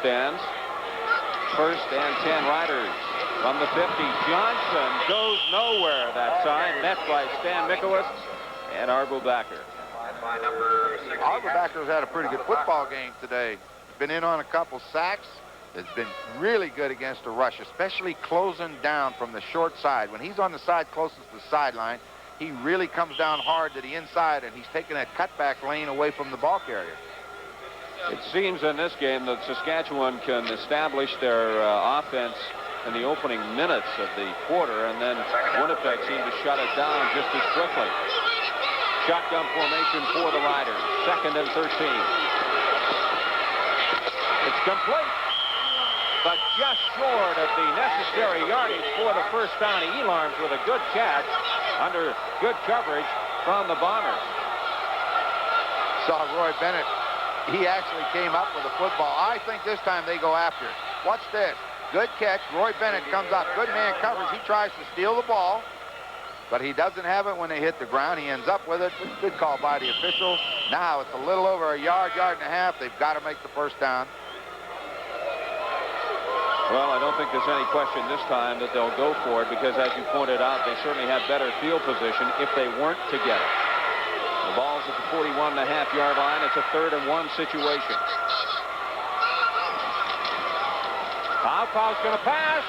stands. 1st and 10 Riders. From the 50, Johnson goes nowhere that time. Met by Stan Mikowitz and Arbubacker. Arbubacker's had a pretty good football game today. Been in on a couple sacks. Has been really good against the rush, especially closing down from the short side. When he's on the side closest to the sideline, he really comes down hard to the inside, and he's taking that cutback lane away from the ball carrier. It seems in this game that Saskatchewan can establish their offense in the opening minutes of the quarter, and then Winnipeg seemed to shut it down just as quickly. Shotgun formation for the Riders. 2nd and 13. It's complete, but just short of the necessary yardage for the first down. Elarms with a good catch under good coverage from the Bombers. Saw Roy Bennett. He actually came up with the football. I think this time they go after it. Watch this. Good catch. Roy Bennett comes up. Good man coverage. He tries to steal the ball, but he doesn't have it when they hit the ground. He ends up with it. Good call by the official. Now it's a little over a yard, yard and a half. They've got to make the first down. Well, I don't think there's any question this time that they'll go for it because, as you pointed out, they certainly had better field position if they weren't to get it. The ball's at the 41.5-yard line. It's a 3rd and 1 situation. Pow's going to pass.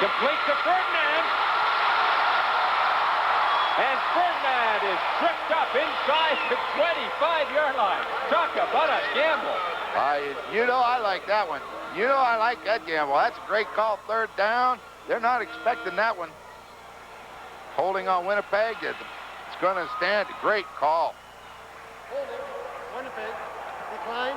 Complete to Ferdinand. And Ferdinand is tripped up inside the 25-yard line. Talk about a gamble. You know I like that one. You know I like that gamble. That's a great call. 3rd down. They're not expecting that one. Holding on Winnipeg. It's going to stand. Great call. Holding. Winnipeg. Decline.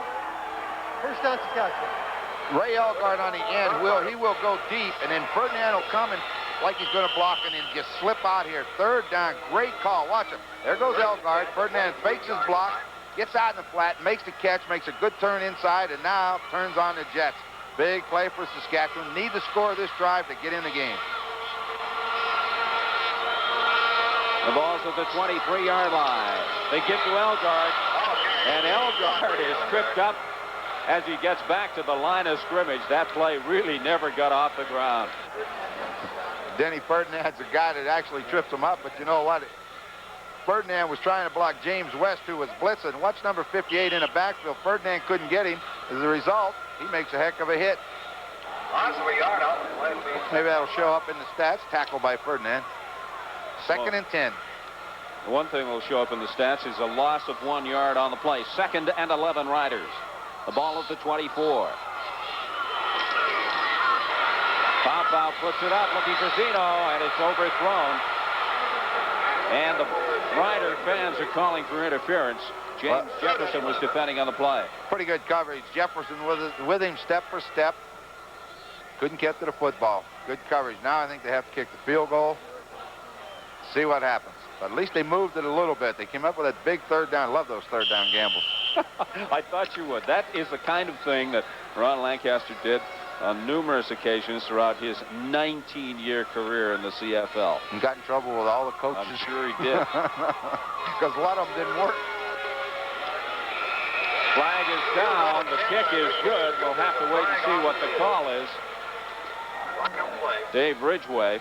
First down, Saskatchewan. Ray Elgard on the end. He will go deep, and then Ferdinand will come and like he's going to block and then just slip out here. 3rd down. Great call. Watch him. There goes Elgard. Ferdinand fakes his block. Gets out in the flat, makes the catch, makes a good turn inside, and now turns on the Jets. Big play for Saskatchewan. Need to score this drive to get in the game. The ball's at the 23-yard line. They get to Elgard, and Elgard is tripped up as he gets back to the line of scrimmage. That play really never got off the ground. Denny Ferdinand's a guy that actually trips him up, but you know what? Ferdinand was trying to block James West, who was blitzing. Watch number 58 in the backfield. Ferdinand couldn't get him. As a result, he makes a heck of a hit. Maybe that'll show up in the stats. Tackle by Ferdinand. 2nd and 10. One thing that will show up in the stats is a loss of 1 yard on the play. 2nd and 11 Riders. The ball at the 24. Pow puts it up, looking for Zeno, and it's overthrown. And the Rider fans are calling for interference. James Jefferson was defending on the play. Pretty good coverage. Jefferson with him step for step. Couldn't get to the football. Good coverage. Now I think they have to kick the field goal. See what happens. But at least they moved it a little bit. They came up with that big 3rd down. Love those 3rd down gambles. I thought you would. That is the kind of thing that Ron Lancaster did on numerous occasions throughout his 19-year career in the CFL. And got in trouble with all the coaches. I'm sure he did. Because a lot of them didn't work. Flag is down. The kick is good. We'll have to wait and see what the call is. Dave Ridgway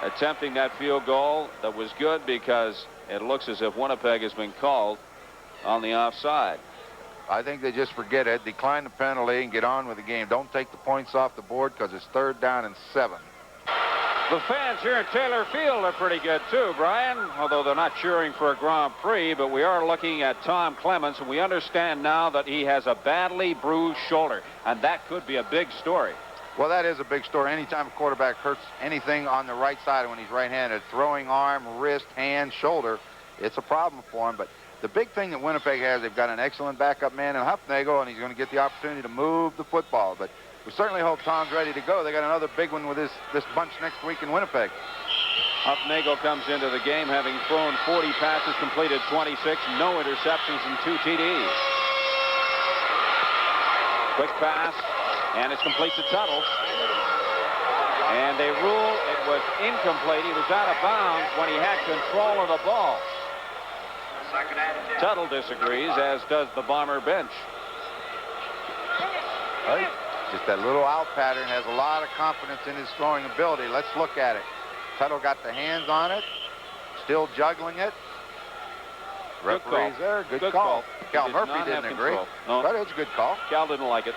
attempting that field goal that was good because it looks as if Winnipeg has been called on the offside. I think they just forget it, decline the penalty, and get on with the game. Don't take the points off the board because it's 3rd down and 7. The fans here at Taylor Field are pretty good too, Brian, although they're not cheering for a Grand Prix, but we are looking at Tom Clements, and we understand now that he has a badly bruised shoulder, and that could be a big story. Well, that is a big story. Anytime a quarterback hurts anything on the right side when he's right-handed, throwing arm, wrist, hand, shoulder, it's a problem for him. But the big thing that Winnipeg has, they've got an excellent backup man in Huffnagel, and he's going to get the opportunity to move the football. But we certainly hope Tom's ready to go. They got another big one with this bunch next week in Winnipeg. Huffnagel comes into the game having thrown 40 passes, completed 26, no interceptions, and 2 TDs. Quick pass, and it's complete to Tuttle. And they rule it was incomplete. He was out of bounds when he had control of the ball. Tuttle disagrees, as does the Bomber bench. Right. Just that little out pattern, has a lot of confidence in his throwing ability. Let's look at it. Tuttle got the hands on it, still juggling it. Referee's there. Good call. Cal Murphy didn't agree, but it's a good call. Cal didn't like it.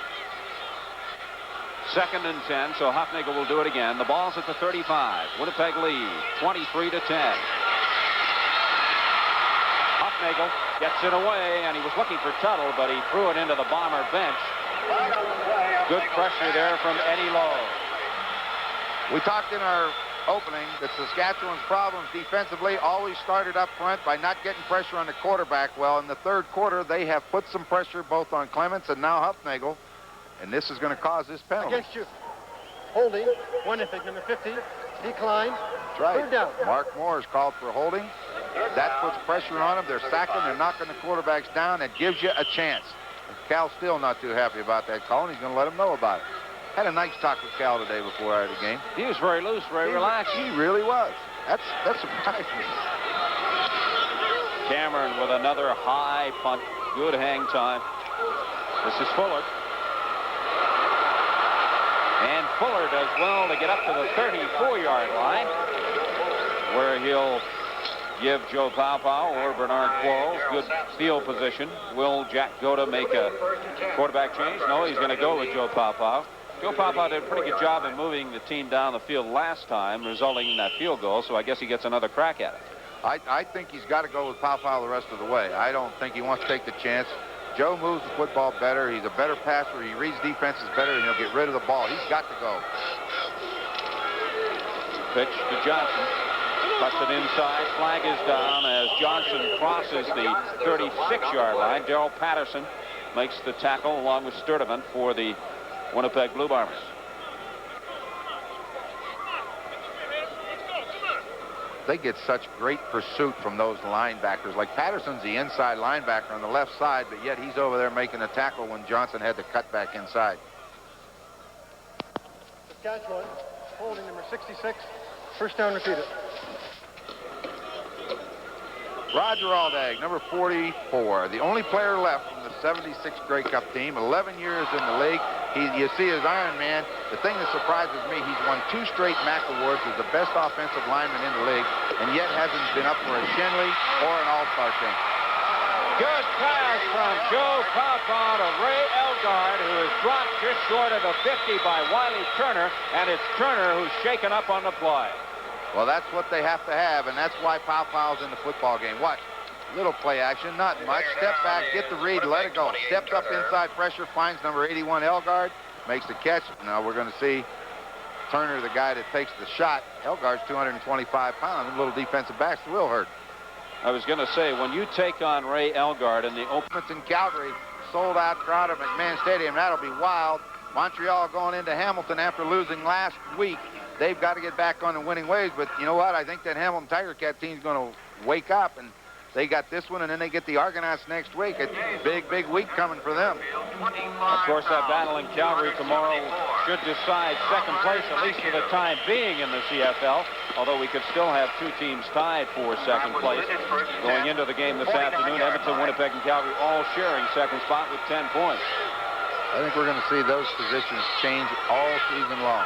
2nd and 10, so Hufnagel will do it again. The ball's at the 35. Winnipeg lead, 23-10. Hufnagel gets it away, and he was looking for Tuttle, but he threw it into the Bomber bench. Good pressure there from Eddie Lowe. We talked in our opening that Saskatchewan's problems defensively always started up front by not getting pressure on the quarterback. Well, in the 3rd quarter, they have put some pressure both on Clements and now Hufnagel, and this is going to cause this penalty. Against you. Holding. Winnipeg, number 50. Decline. That's right. 3rd down. Mark Moore is called for holding. That puts pressure on them. They're sacking. They're knocking the quarterbacks down. It gives you a chance. Cal's still not too happy about that call, and he's going to let him know about it. Had a nice talk with Cal today before I had the game. He was very loose, very relaxed. He really was. That surprised me. Cameron with another high punt. Good hang time. This is Fuller. And Fuller does well to get up to the 34-yard line, where he'll give Joe Paopao or Bernard Quarles good field position. Will Jack Goda make a quarterback change? No, he's going to go with Joe Paopao. Joe Paopao did a pretty good job in moving the team down the field last time, resulting in that field goal, so I guess he gets another crack at it. I think he's got to go with Paopao the rest of the way. I don't think he wants to take the chance. Joe moves the football better. He's a better passer. He reads defenses better, and he'll get rid of the ball. He's got to go. Pitch to Johnson. Cuts it inside. Flag is down as Johnson crosses the 36-yard line. Darrell Patterson makes the tackle along with Sturdivant for the Winnipeg Blue Bombers. They get such great pursuit from those linebackers. Like Patterson's the inside linebacker on the left side, but yet he's over there making a tackle when Johnson had to cut back inside. Saskatchewan, holding number 66. 1st down repeated. Roger Aldag, number 44, the only player left from the 76 Grey Cup team, 11 years in the league. You see his Iron Man. The thing that surprises me, he's won 2 straight MAC awards as the best offensive lineman in the league, and yet hasn't been up for a Shenley or an All-Star team. Good pass from Joe Paopao to Ray Elgard, who is dropped just short of the 50 by Wiley Turner, and it's Turner who's shaken up on the play. Well, that's what they have to have, and that's why Paopau's in the football game. Watch. Little play action, not much. Step back, get the read, let it go. Steps up inside pressure, finds number 81 Elgard, makes the catch. Now we're going to see Turner, the guy that takes the shot. Elgard's 225 pounds. Little defensive backs will hurt. I was going to say, when you take on Ray Elgard in the open in Calgary, sold-out crowd at McMahon Stadium, that'll be wild. Montreal going into Hamilton after losing last week. They've got to get back on the winning ways, but you know what? I think that Hamilton Tiger Cat team's going to wake up, and they got this one, and then they get the Argonauts next week. A big, big week coming for them. Of course, that battle in Calgary tomorrow should decide 2nd place, at least for the time being, in the CFL, although we could still have 2 teams tied for 2nd place. Going into the game this afternoon, Edmonton, Winnipeg, and Calgary all sharing 2nd spot with 10 points. I think we're going to see those positions change all season long.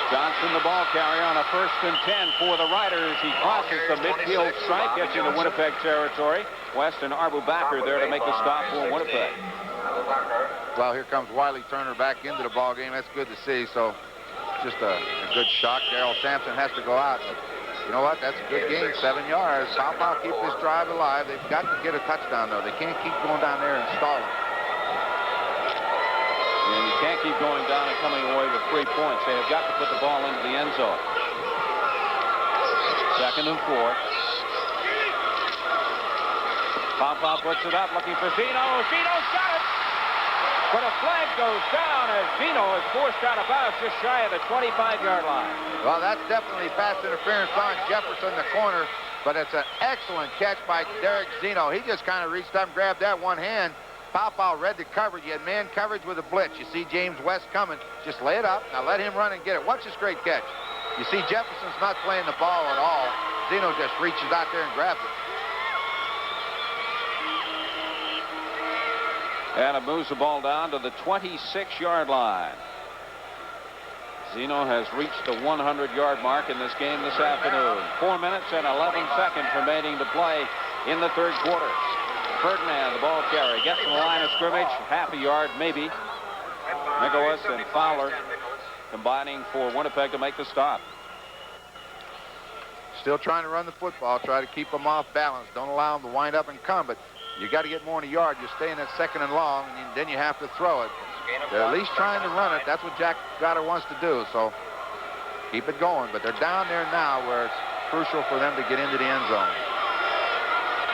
Johnson, the ball carrier, on a 1st and 10 for the Riders. He crosses the midfield stripe, gets into Winnipeg territory. West and Arbu Backer there to make the stop for Winnipeg. Well, here comes Wiley Turner back into the ball game. That's good to see. So just a good shock. Darrell Sampson has to go out. But you know what? That's a good game, 7 yards. Paopao keep this drive alive. They've got to get a touchdown, though. They can't keep going down there and stalling. And you can't keep going down and coming away with 3 points. They have got to put the ball into the end zone. 2nd and 4. Paopao puts it up, looking for Zeno. Zeno's got it! But a flag goes down as Zeno is forced out of bounds just shy of the 25-yard line. Well, that's definitely pass interference on Jefferson, the corner, but it's an excellent catch by Derek Zeno. He just kind of reached up and grabbed that one hand. Paopao read the coverage. You had man coverage with a blitz. You see James West coming. Just lay it up. Now let him run and get it. Watch this great catch. You see Jefferson's not playing the ball at all. Zeno just reaches out there and grabs it. And it moves the ball down to the 26-yard line. Zeno has reached the 100-yard mark in this game this afternoon. 4 minutes and 11 seconds remaining to play in the third quarter. Ferdinand, the ball carrier, gets to the line of scrimmage, half a yard maybe. Nicholas and Fowler combining for Winnipeg to make the stop. Still trying to run the football, try to keep them off balance. Don't allow them to wind up and come, but you got to get more than a yard. You stay in that second and long, and then you have to throw it. They're at least trying to run it. That's what Jack Goddard wants to do, so keep it going. But they're down there now where it's crucial for them to get into the end zone.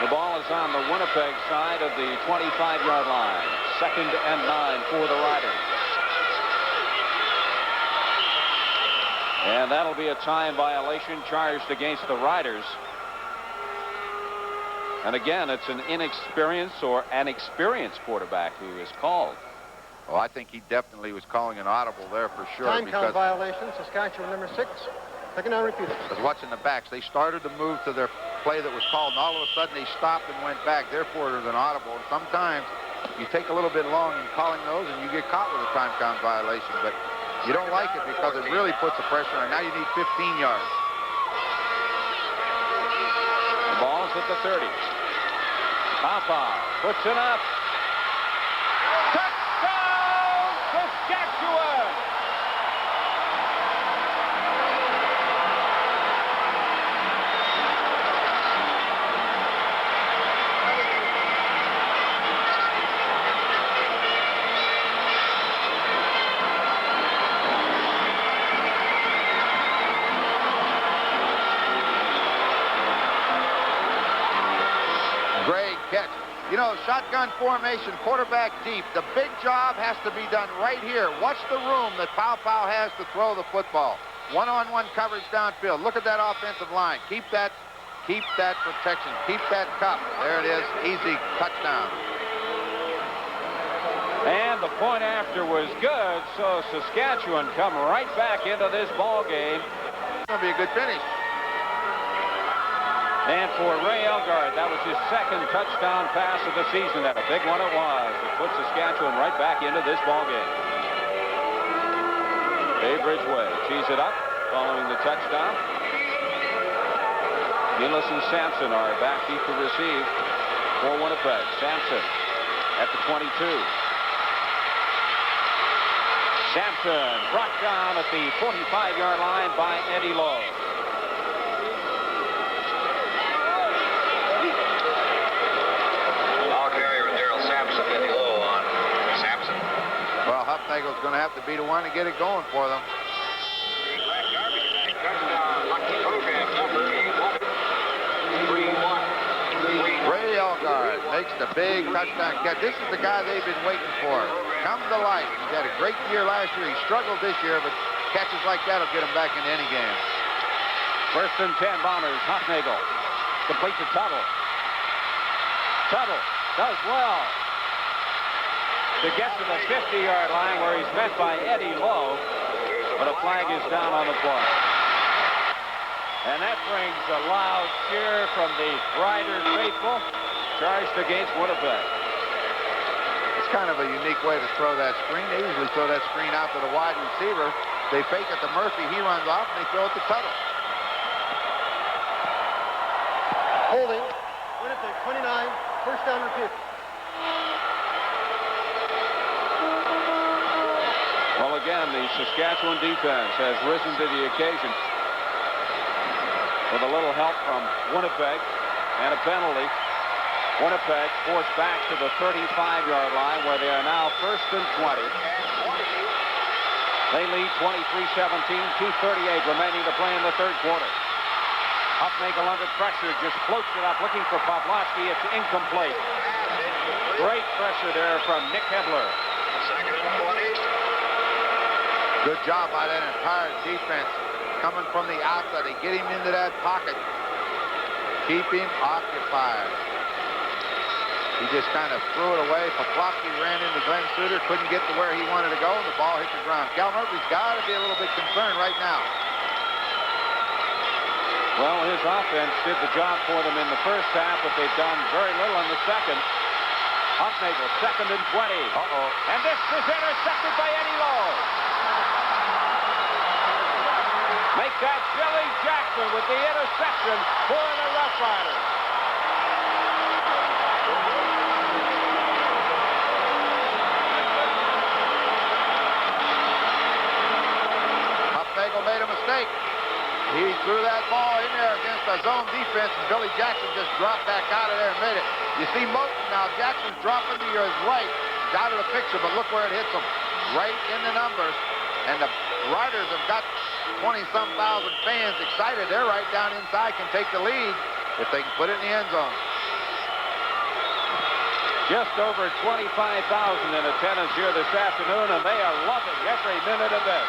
The ball is on the Winnipeg side of the 25-yard line. 2nd and 9 for the Riders. And that'll be a time violation charged against the Riders. And again, it's an inexperienced or an experienced quarterback who is called. Oh, I think he definitely was calling an audible there for sure. Time count violation, Saskatchewan number 6. Second down repeated. I was watching the backs. They started to move to their play that was called, and all of a sudden they stopped and went back. Therefore, there's an audible. And sometimes you take a little bit long in calling those, and you get caught with a time count violation. But you don't like it because it really puts the pressure on. Now you need 15 yards. The ball's at the 30. Papa puts it up. Touchdown, Saskatchewan! Great catch. You know, shotgun formation, quarterback deep. The big job has to be done right here. Watch the room that Pow has to throw the football. One-on-one coverage downfield. Look at that offensive line. Keep that protection. Keep that cup. There it is. Easy touchdown. And the point after was good, so Saskatchewan come right back into this ball game. It's going to be a good finish. And for Ray Elgard, that was his second touchdown pass of the season, and a big one it was. It puts Saskatchewan right back into this ball game. Dave Ridgway tees it up following the touchdown. Nealis and Sampson are back deep to receive for Winnipeg. Sampson at the 22. Sampson brought down at the 45-yard line by Eddie Lowe. Huffnagel's going to have to be the one to get it going for them. Ray Elgard makes the big touchdown catch. This is the guy they've been waiting for. Come to life. He's had a great year last year. He struggled this year, but catches like that will get him back into any game. 1st and 10 Bombers. Huffnagel complete to Tuttle. Tuttle does well to get to the 50-yard line where he's met by Eddie Lowe, but a flag is down on the play. And that brings a loud cheer from the Riders faithful, charged against Winnipeg. It's kind of a unique way to throw that screen. They usually throw that screen out to the wide receiver. They fake it to Murphy, he runs off, and they throw it to Tuttle. Holding, Winnipeg 29, first down repeat. Well, again, the Saskatchewan defense has risen to the occasion with a little help from Winnipeg and a penalty. Winnipeg forced back to the 35-yard line where they are now 1st and 20. They lead 23-17, 2:38 remaining to play in the third quarter. Huffnagel under pressure, just floats it up looking for Pavlovsky. It's incomplete. Great pressure there from Nick Hebler. 2nd and 20. Good job by that entire defense coming from the outside. They get him into that pocket. Keep him occupied. He just kind of threw it away. Pavlovsky ran into Glenn Suter, couldn't get to where he wanted to go, and the ball hit the ground. Cal Murphy's got to be a little bit concerned right now. Well, his offense did the job for them in the first half, but they've done very little in the second. Hufnagel, 2nd and 20. And this is intercepted by Eddie Lowe. Make that Billy Jackson with the interception for the Roughriders. Hufnagel made a mistake. He threw that ball in there against a zone defense, and Billy Jackson just dropped back out of there and made it. You see Moten now, Jackson's dropping to his right. He's out of the picture, but look where it hits him. Right in the numbers. And the Riders have got 20-some thousand fans excited. They're right down inside, can take the lead if they can put it in the end zone. Just over 25,000 in attendance here this afternoon, and they are loving every minute of this.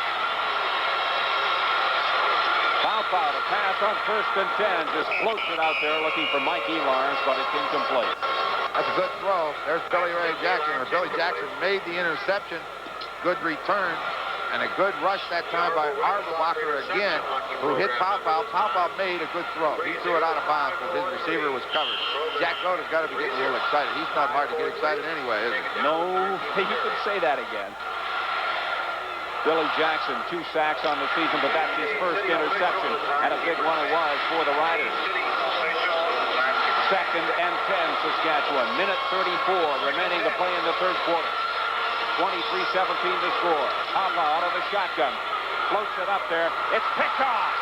Foul to pass on 1st and 10. Just floats it out there looking for Mike Elars, but it's incomplete. That's a good throw. There's Billy Ray Jackson, or Billy Jackson made the interception. Good return. And a good rush that time by Arbacher again, who hit Pau Pau. Pau Pau made a good throw. He threw it out of bounds because his receiver was covered. Jack Goda's got to be getting a little excited. He's not hard to get excited anyway, is he? No, you could say that again. Billy Jackson, 2 sacks on the season, but that's his first interception, and a big one it was for the Riders. 2nd and 10, Saskatchewan. Minute 34 remaining to play in the 3rd quarter. 23-17 to score. Papa out of the shotgun. Floats it up there. It's picked off.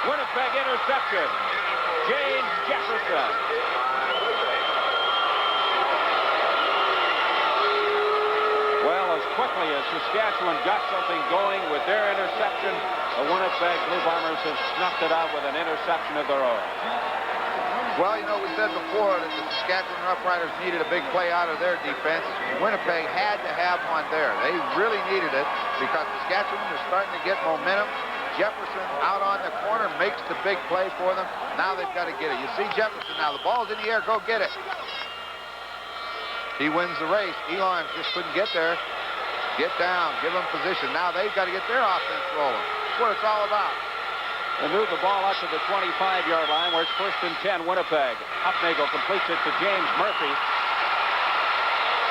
Winnipeg interception. James Jefferson. Well, as quickly as Saskatchewan got something going with their interception, the Winnipeg Blue Bombers have snuffed it out with an interception of their own. Well, you know, we said before that the Saskatchewan Roughriders needed a big play out of their defense. Winnipeg had to have one there. They really needed it because Saskatchewan was starting to get momentum. Jefferson out on the corner makes the big play for them. Now they've got to get it. You see Jefferson now. The ball's in the air. Go get it. He wins the race. Elon just couldn't get there. Get down. Give them position. Now they've got to get their offense rolling. That's what it's all about. They move the ball out to the 25-yard line where it's 1st and 10, Winnipeg. Hufnagel completes it to James Murphy.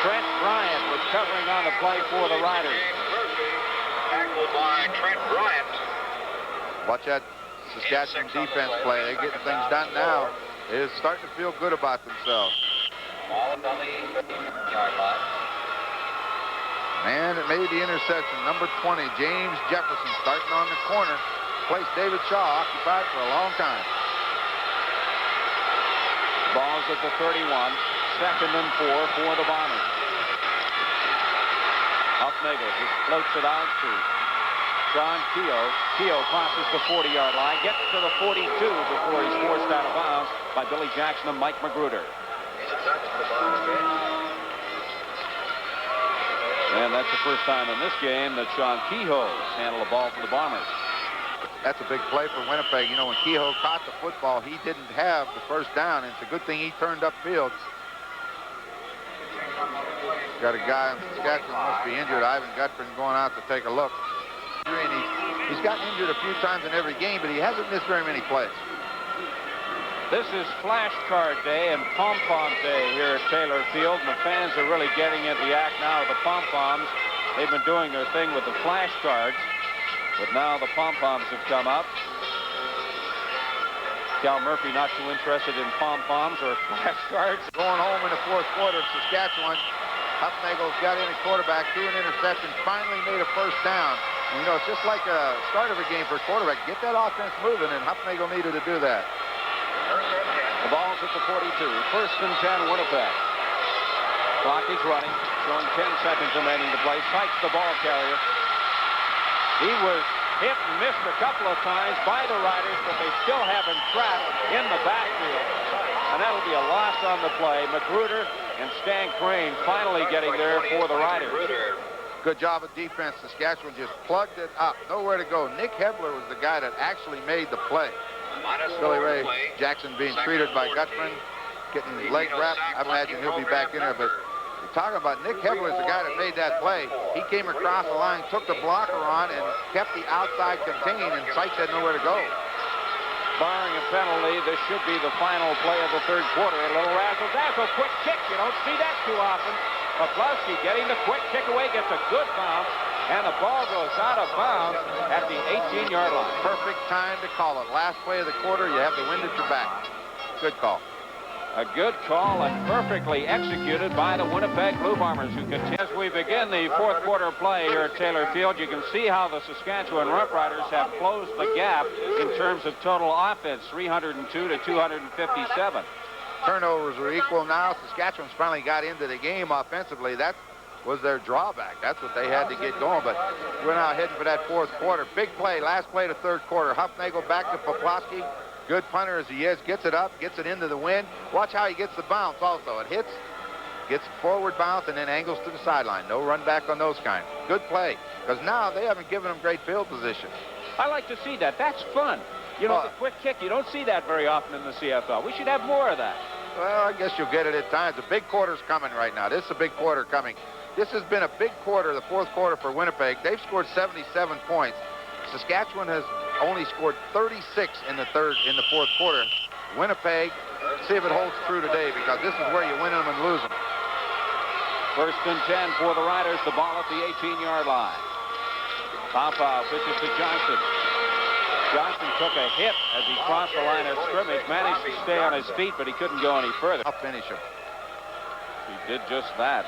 Trent Bryant was covering on the play for the Riders. Tackled by Trent Bryant. Watch that Saskatchewan defense play. They're getting things done now. They're starting to feel good about themselves. Ball on the 15-yard line. Man, it made the interception. Number 20, James Jefferson, starting on the corner. Place David Shaw occupied for a long time. Ball's at the 31. 2nd and 4 for the Bombers. Hufnagel just floats it out to John Keogh. Keogh crosses the 40-yard line, gets to the 42 before he's forced out of bounds by Billy Jackson and Mike Magruder. And that's the first time in this game that Sean Kehoe has handled the ball for the Bombers. That's a big play for Winnipeg. You know, when Kehoe caught the football, he didn't have the first down, and it's a good thing he turned upfield. Got a guy in Saskatchewan must be injured. Ivan Gutfrin going out to take a look. And he's gotten injured a few times in every game, but he hasn't missed very many plays. This is flashcard day and pom-pom day here at Taylor Field, and the fans are really getting into the act now of the pom-poms. They've been doing their thing with the flashcards, but now the pom-poms have come up. Cal Murphy not too interested in pom-poms or flashcards. Going home in the 4th quarter, Saskatchewan. Hufnagel's got in a quarterback, threw an interception, finally made a first down. And, you know, it's just like a start of a game for a quarterback. Get that offense moving, and Hufnagel needed to do that. The ball's at the 42. 1st and 10, Winnipeg. Clock is running, showing 10 seconds remaining to play. Sykes the ball carrier. He was hit and missed a couple of times by the Riders, but they still have him trapped in the backfield. And that'll be a loss on the play. Magruder and Stan Crane finally getting there for the Riders. Good job of defense. Saskatchewan just plugged it up. Nowhere to go. Nick Hebler was the guy that actually made the play. Billy Ray Jackson being treated by Gutfrin, getting his leg wrapped. I imagine he'll be back in there, but you're talking about Nick Hebler is the guy that made that play. He came across the line, took the blocker on, and kept the outside contained, and Sykes had nowhere to go. barring a penalty, this should be the final play of the third quarter. A little razzle-dazzle, quick kick. You don't see that too often. Poplawski getting the quick kick away, gets a good bounce, and the ball goes out of bounds at the 18-yard line. Perfect time to call it. Last play of the quarter, you have the wind at your back. Good call. A good call and perfectly executed by the Winnipeg Blue Bombers, who continue. As we begin the fourth quarter play here at Taylor Field, you can see how the Saskatchewan Roughriders have closed the gap in terms of total offense, 302 to 257. Turnovers are equal now. Saskatchewan's finally got into the game offensively. That was their drawback. That's what they had to get going, but we're now heading for that fourth quarter. Big play, last play to third quarter. Huffnagel back to Poplawski. Good punter as he is, gets it up, gets it into the wind. Watch how he gets the bounce also. It hits, gets forward bounce, and then angles to the sideline. No run back on those kind. Good play, because now they haven't given him great field position. I like to see that. That's fun. You know, the quick kick, you don't see that very often in the CFL. We should have more of that. Well, I guess you'll get it at times. The big quarter's coming right now. This is a big quarter coming. This has been a big quarter, the fourth quarter for Winnipeg. They've scored 77 points. Saskatchewan has only scored 36 in the fourth quarter. Winnipeg, see if it holds true today, because this is where you win them and lose them. First and 10 for the Riders. The ball at the 18-yard line. Papa pitches to Johnson. Johnson took a hit as he crossed the line of scrimmage, managed to stay on his feet, but he couldn't go any further. I'll finish him. He did just that.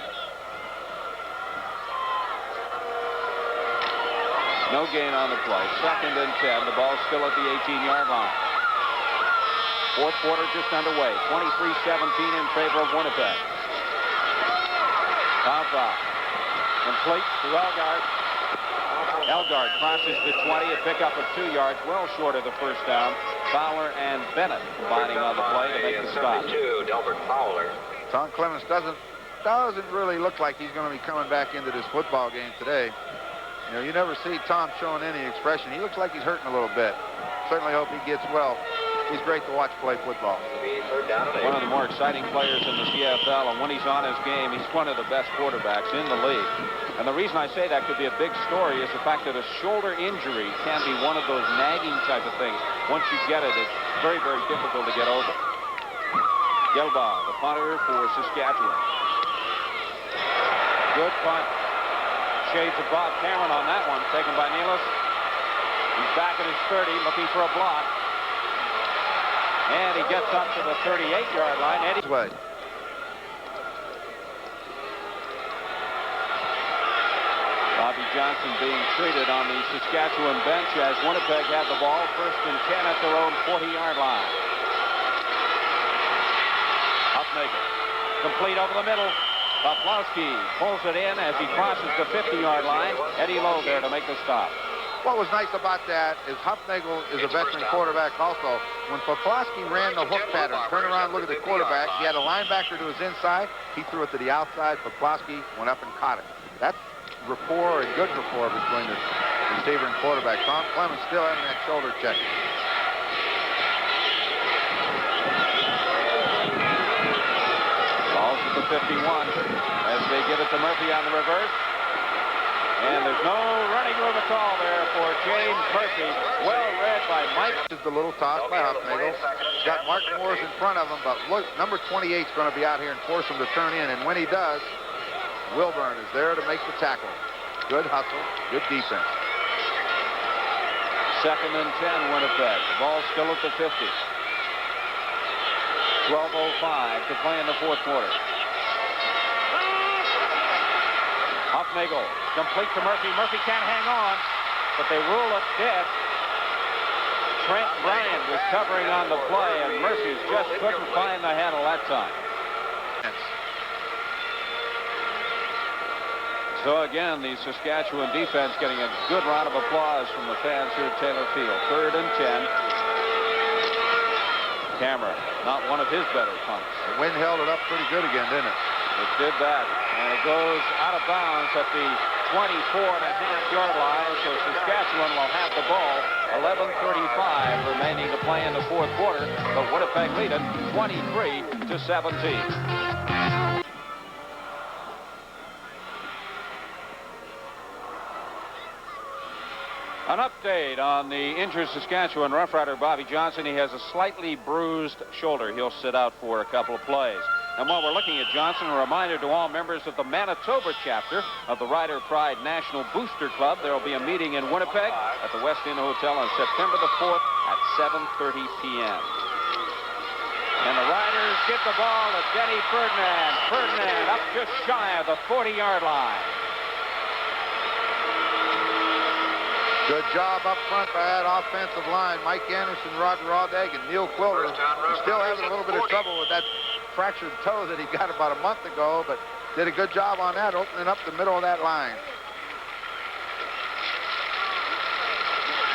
No gain on the play. Second and 10. The ball's still at the 18-yard line. Fourth quarter just underway. 23-17 in favor of Winnipeg. Papa complete to Elgard. Elgard crosses the 20, a pickup of 2 yards, well short of the first down. Fowler and Bennett combining on the play to make the stop. Delbert Fowler. Tom Clements doesn't really look like he's going to be coming back into this football game today. You know, you never see Tom showing any expression. He looks like he's hurting a little bit. Certainly hope he gets well. He's great to watch play football. One of the more exciting players in the CFL, and when he's on his game, he's one of the best quarterbacks in the league. And the reason I say that could be a big story is the fact that a shoulder injury can be one of those nagging type of things. Once you get it, it's very, very difficult to get over. Gelbaugh, the punter for Saskatchewan. Good punt. Shades of Bob Cameron on that one, taken by Nealis. He's back at his 30, looking for a block. And he gets up to the 38-yard line. Eddie's way. Bobby Johnson being treated on the Saskatchewan bench as Winnipeg had the ball. First and 10 at their own 40-yard line. Huffnagel, complete over the middle. Poplawski pulls it in as he crosses the 50-yard line. Eddie Lowe there to make the stop. What was nice about that is Huffnagel is a veteran quarterback also. When Poplawski ran the hook pattern, turn around, look at the quarterback, he had a linebacker to his inside. He threw it to the outside. Poplawski went up and caught it. That's rapport and good rapport between the receiver and quarterback. Tom Clements still having that shoulder check. Ball's at the 51 as they give it to Murphy on the reverse. And there's no running room at all there for James Murphy. Well read by Mike. This is the little toss by Huffnagel. Got Mark Morris in front of him, but look, number 28 is going to be out here and force him to turn in. And when he does, Wilburn is there to make the tackle. Good hustle, good defense. Second and 10, Winnipeg. The ball's still at the 50. 12:05 to play in the fourth quarter. Huffnagel, complete to Murphy. Murphy can't hang on, but they rule it dead. Trent Bryant was covering on the play, and Murphy just couldn't find the handle that time. So again, the Saskatchewan defense getting a good round of applause from the fans here at Taylor Field. Third and 10. Cameron, not one of his better punts. The wind held it up pretty good again, didn't it? It did that, and it goes out of bounds at the 24.5-yard line, so Saskatchewan will have the ball. 11:35 remaining to play in the fourth quarter, but Winnipeg lead it 23-17. An update on the injured Saskatchewan Roughrider Bobby Johnson. He has a slightly bruised shoulder. He'll sit out for a couple of plays. And while we're looking at Johnson, a reminder to all members of the Manitoba chapter of the Rider Pride National Booster Club. There will be a meeting in Winnipeg at the West Inn Hotel on September the 4th at 7:30 p.m. And the Riders get the ball to Denny Ferdinand. Ferdinand up just shy of the 40-yard line. Good job up front by that offensive line. Mike Anderson, Roger Aldag, and Neil Quilter. He's still having a little bit of trouble with that fractured toe that he got about a month ago, but did a good job on that, opening up the middle of that line.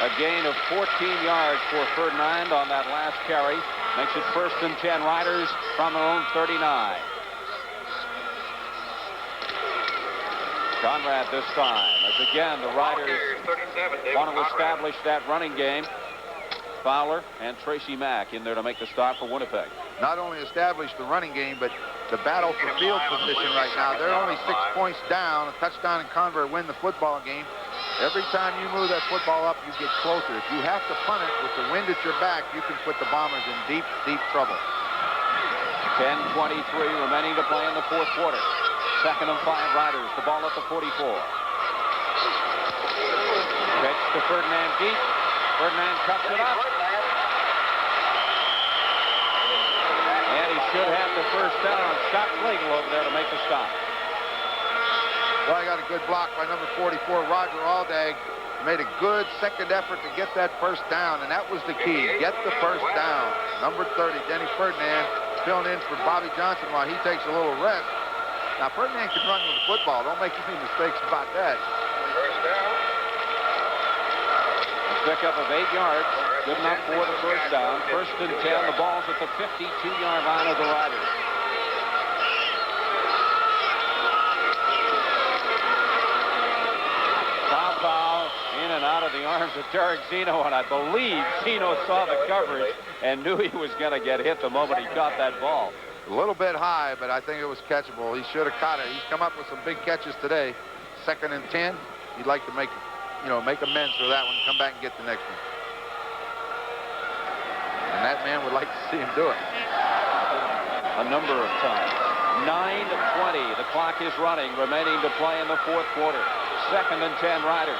A gain of 14 yards for Ferdinand on that last carry. Makes it 1st and 10, Riders from their own 39. Conrad this time, as again the Riders want to establish that running game. Fowler and Tracy Mack in there to make the start for Winnipeg. Not only establish the running game, but the battle for field position right now. They're only 6 points down. A touchdown and Convert win the football game. Every time you move that football up, you get closer. If you have to punt it with the wind at your back, you can put the Bombers in deep, deep trouble. 10:23 remaining to play in the 4th quarter. 2nd and 5, Riders. The ball at the 44. Pitch to Ferdinand deep. Ferdinand cuts it up. And he should have the 1st down. Scott Flegel over there to make the stop. Well, I got a good block by number 44, Roger Aldag. Made a good second effort to get that 1st down, and that was the key. Get the 1st down. Number 30, Denny Ferdinand, filling in for Bobby Johnson while he takes a little rest. Now, Ferdinand can run with the football. Don't make any mistakes about that. Pickup of 8 yards. Good enough for the 1st down. 1st and 10. The ball's at the 52-yard line of the Riders. Foul in and out of the arms of Derek Zeno, and I believe Zeno saw the coverage and knew he was going to get hit the moment he caught that ball. A little bit high, but I think it was catchable. He should have caught it. He's come up with some big catches today. 2nd and 10. He'd like to make amends for that one, come back and get the next one. And that man would like to see him do it. A number of times. 9:20. The clock is running, remaining to play in the 4th quarter. 2nd and 10, Riders.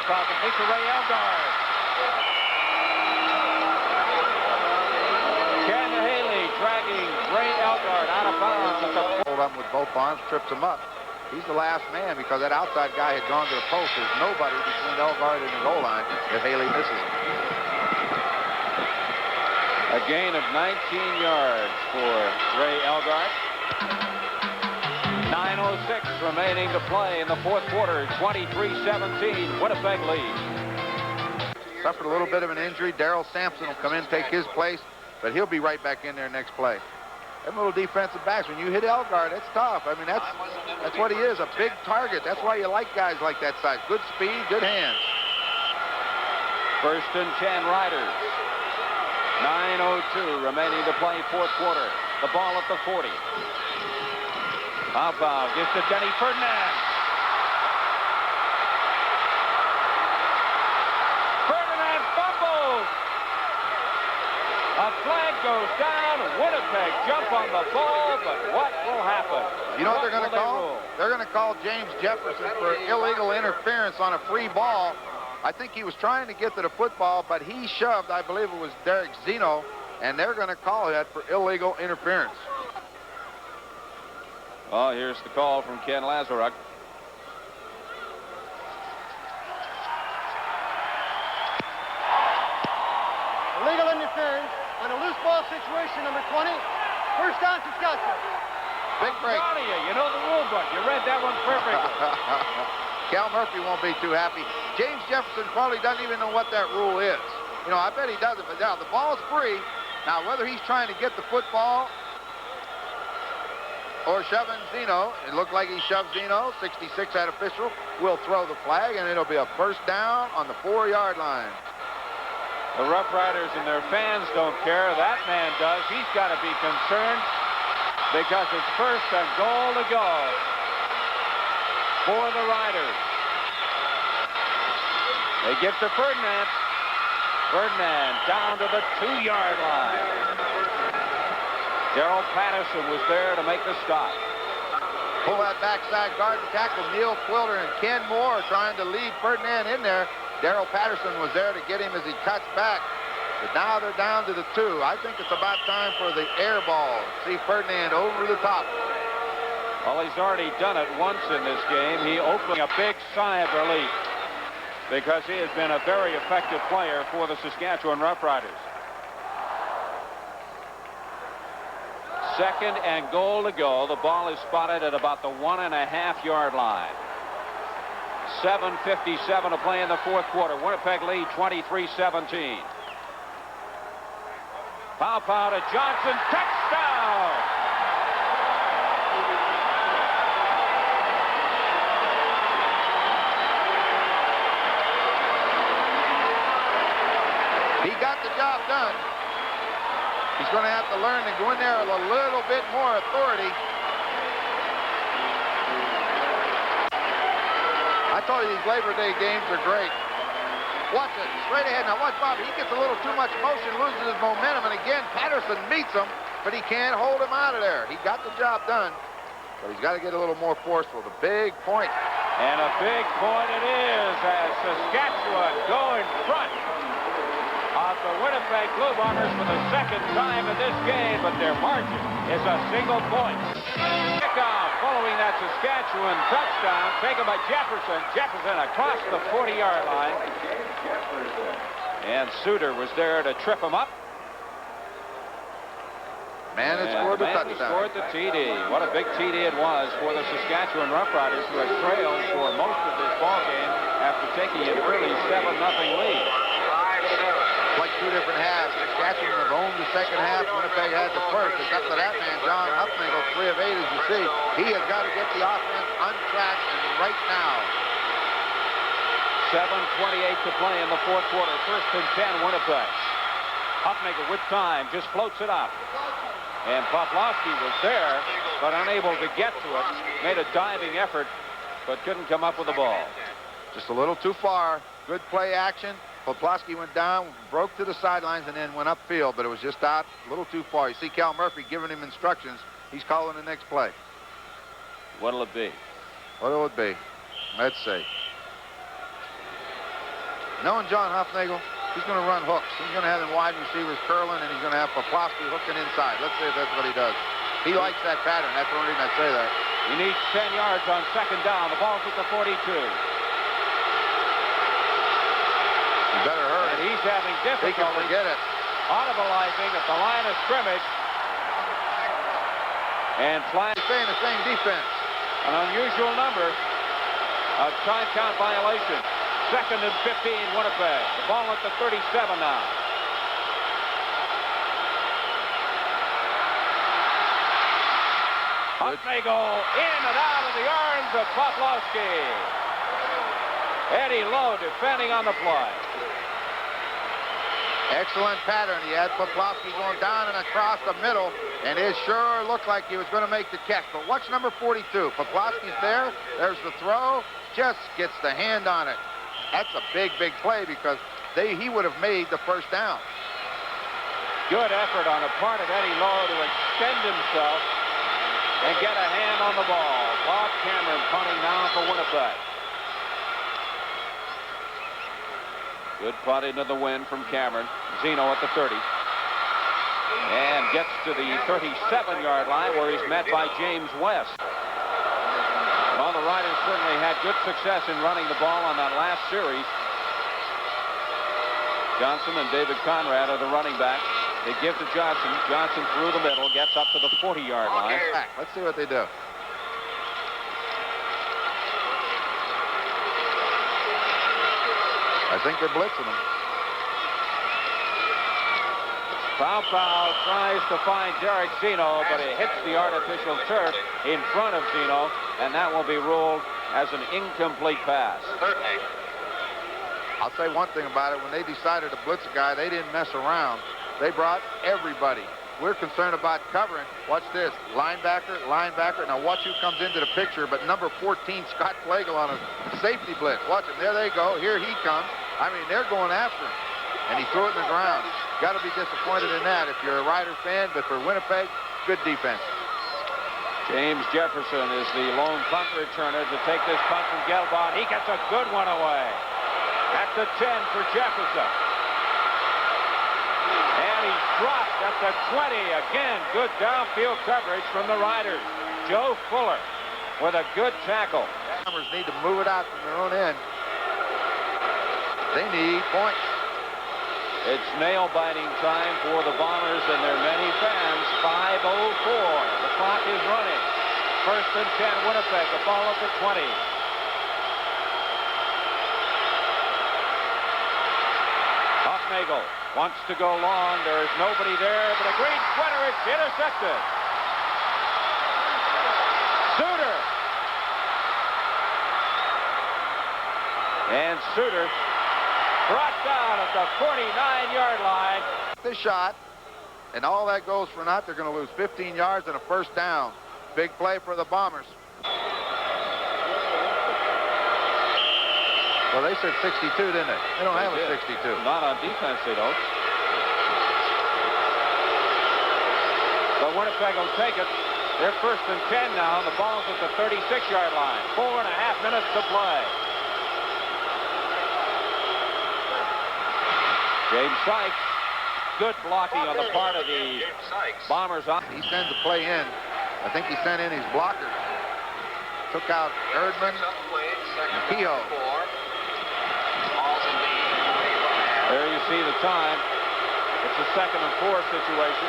Bob complete to Ray Elgard. Ken Haley dragging Ray Elgard out of bounds at the... Hold him with both arms, trips him up. He's the last man because that outside guy had gone to the post. There's nobody between Elgard and the goal line if Haley misses him. A gain of 19 yards for Ray Elgard. 9:06 remaining to play in the 4th quarter. 23-17. Winnipeg leads. Suffered a little bit of an injury. Darrell Sampson will come in, take his place, but he'll be right back in there next play. Them little defensive backs, when you hit Elgard, it's tough. I mean, that's what he is, a big target. That's why you like guys like that size. Good speed, good hands. 1st and 10, Riders. 9:02 remaining to play 4th quarter. The ball at the 40. Foul gives to Denny Ferdinand. Ferdinand fumbles. A flag goes down. Winnipeg jump on the ball, but what will happen? You know what they're going to call? They're going to call James Jefferson for illegal interference on a free ball. I think he was trying to get to the football, but he shoved, I believe it was Derek Zeno, and they're going to call that for illegal interference. Oh, here's the call from Ken Lazaruk. Illegal interference on a loose ball situation, number 20. 1st down, Saskatchewan. Big break. Proud of you. You know the rule book. You read that one perfectly. Cal Murphy won't be too happy. James Jefferson probably doesn't even know what that rule is. You know, I bet he doesn't, but now the ball's free. Now, whether he's trying to get the football or shoving Zeno, it looked like he shoved Zeno. 66, that official will throw the flag, and it'll be a 1st down on the 4-yard line. The Rough Riders and their fans don't care. That man does. He's got to be concerned. because it's first and goal to go for the Riders. They give to Ferdinand. Ferdinand down to the 2-yard line. Darrell Patterson was there to make the stop. Pull that backside guard and tackle. Neil Quilter and Ken Moore trying to lead Ferdinand in there. Darrell Patterson was there to get him as he cuts back. But now they're down to the 2. I think it's about time for the air ball. See Ferdinand over the top. Well, he's already done it once in this game. He opened a big sigh of relief because he has been a very effective player for the Saskatchewan Roughriders. Second and goal to go. The ball is spotted at about the 1.5-yard line. 7:57 to play in the fourth quarter. Winnipeg lead 23-17. Pow to Johnson. Touchdown! He got the job done. He's going to have to learn to go in there with a little bit more authority. I told you these Labor Day games are great. Watch it, straight ahead. Now watch Bobby. He gets a little too much motion, loses his momentum, and again, Patterson meets him, but he can't hold him out of there. He got the job done, but he's got to get a little more forceful. The big point. And a big point it is as Saskatchewan go in front of the Winnipeg Blue Bombers for the second time in this game, but their margin is a single point. Kickoff following that Saskatchewan touchdown taken by Jefferson. Jefferson across the 40-yard line. And Suter was there to trip him up. Man that scored the touchdown. Scored the TD. What a big TD it was for the Saskatchewan Roughriders, who had trailed for most of this ball game after taking an early 7-0 lead. Like two different halves. Saskatchewan have owned the second half. Winnipeg had the first. It's up to that man, John Huffnagel, 3 of 8, as you see. He has got to get the offense untracked and right now. 7:28 to play in the fourth quarter. First and 10, Winnipeg. Huffnagel with time just floats it up. And Poplawski was there, but unable to get to it. Made a diving effort, but couldn't come up with the ball. Just a little too far. Good play action. Poplawski went down, broke to the sidelines, and then went upfield, but it was just out a little too far. You see Cal Murphy giving him instructions. He's calling the next play. What'll it be? What'll it be? Let's see. Knowing John Huffnagel, he's going to run hooks. He's going to have them wide receivers curling, and he's going to have Poplawski hooking inside. Let's see if that's what he does. He likes that pattern. That's the only reason I say that. He needs 10 yards on second down. The ball's at the 42. You better hurry. And he's having difficulty. He can forget it. Audibilizing at the line of scrimmage. And flag. Staying the same defense. An unusual number of time count violation. Second and 15, Winnipeg. The ball at the 37 now. Huffnagel in and out of the arms of Poplawski. Eddie Lowe defending on the play. Excellent pattern. He had Poplawski going down and across the middle, and it sure looked like he was going to make the catch. But watch number 42. Poplawski's there. There's the throw. Just gets the hand on it. That's a big, big play because he would have made the first down. Good effort on the part of Eddie Lowe to extend himself and get a hand on the ball. Bob Cameron punting now for Winnipeg. Good punt into the wind from Cameron. Zeno at the 30. And gets to the 37-yard line where he's met by James West. Well, the Riders certainly had good success in running the ball on that last series. Johnson and David Conrad are the running backs. They give to Johnson. Johnson through the middle, gets up to the 40-yard line. Let's see what they do. I think they're blitzing him. Pow tries to find Derek Zeno, but it hits the artificial turf in front of Zeno, and that will be ruled as an incomplete pass. I'll say one thing about it. When they decided to blitz a guy, they didn't mess around. They brought everybody. we're concerned about covering. Watch this. Linebacker, linebacker. Now watch who comes into the picture, but number 14, Scott Flagel on a safety blitz. Watch him. There they go. Here he comes. I mean, they're going after him. And he threw it in the ground. Got to be disappointed in that if you're a Riders fan, but for Winnipeg, good defense. James Jefferson is the lone punt returner to take this punt from Gelbon. He gets a good one away. At the 10 for Jefferson. And he's dropped at the 20. Again, good downfield coverage from the Riders. Joe Fuller with a good tackle. Bombers need to move it out from their own end. They need points. It's nail-biting time for the Bombers and their many fans. 5:04. The clock is running. 1st and 10, Winnipeg. The ball at the 20. Hoffnagel wants to go long. There is nobody there, but a green sweater. It's intercepted. Suter. And Suter brought down at the 49-yard line. The shot, and all that goes for naught. They're going to lose 15 yards and a first down. Big play for the Bombers. Well, they said 62, didn't they? They don't have a 62. Not on defense, they don't. But Winnipeg will take it. They're 1st and 10 now. The ball's at the 36-yard line. 4.5 minutes to play. James Sykes, good blocking on the part of the Bombers. He sends the play in. I think he sent in his blockers. Took out Erdman and Kehoe. There you see the time. It's a 2nd and 4 situation.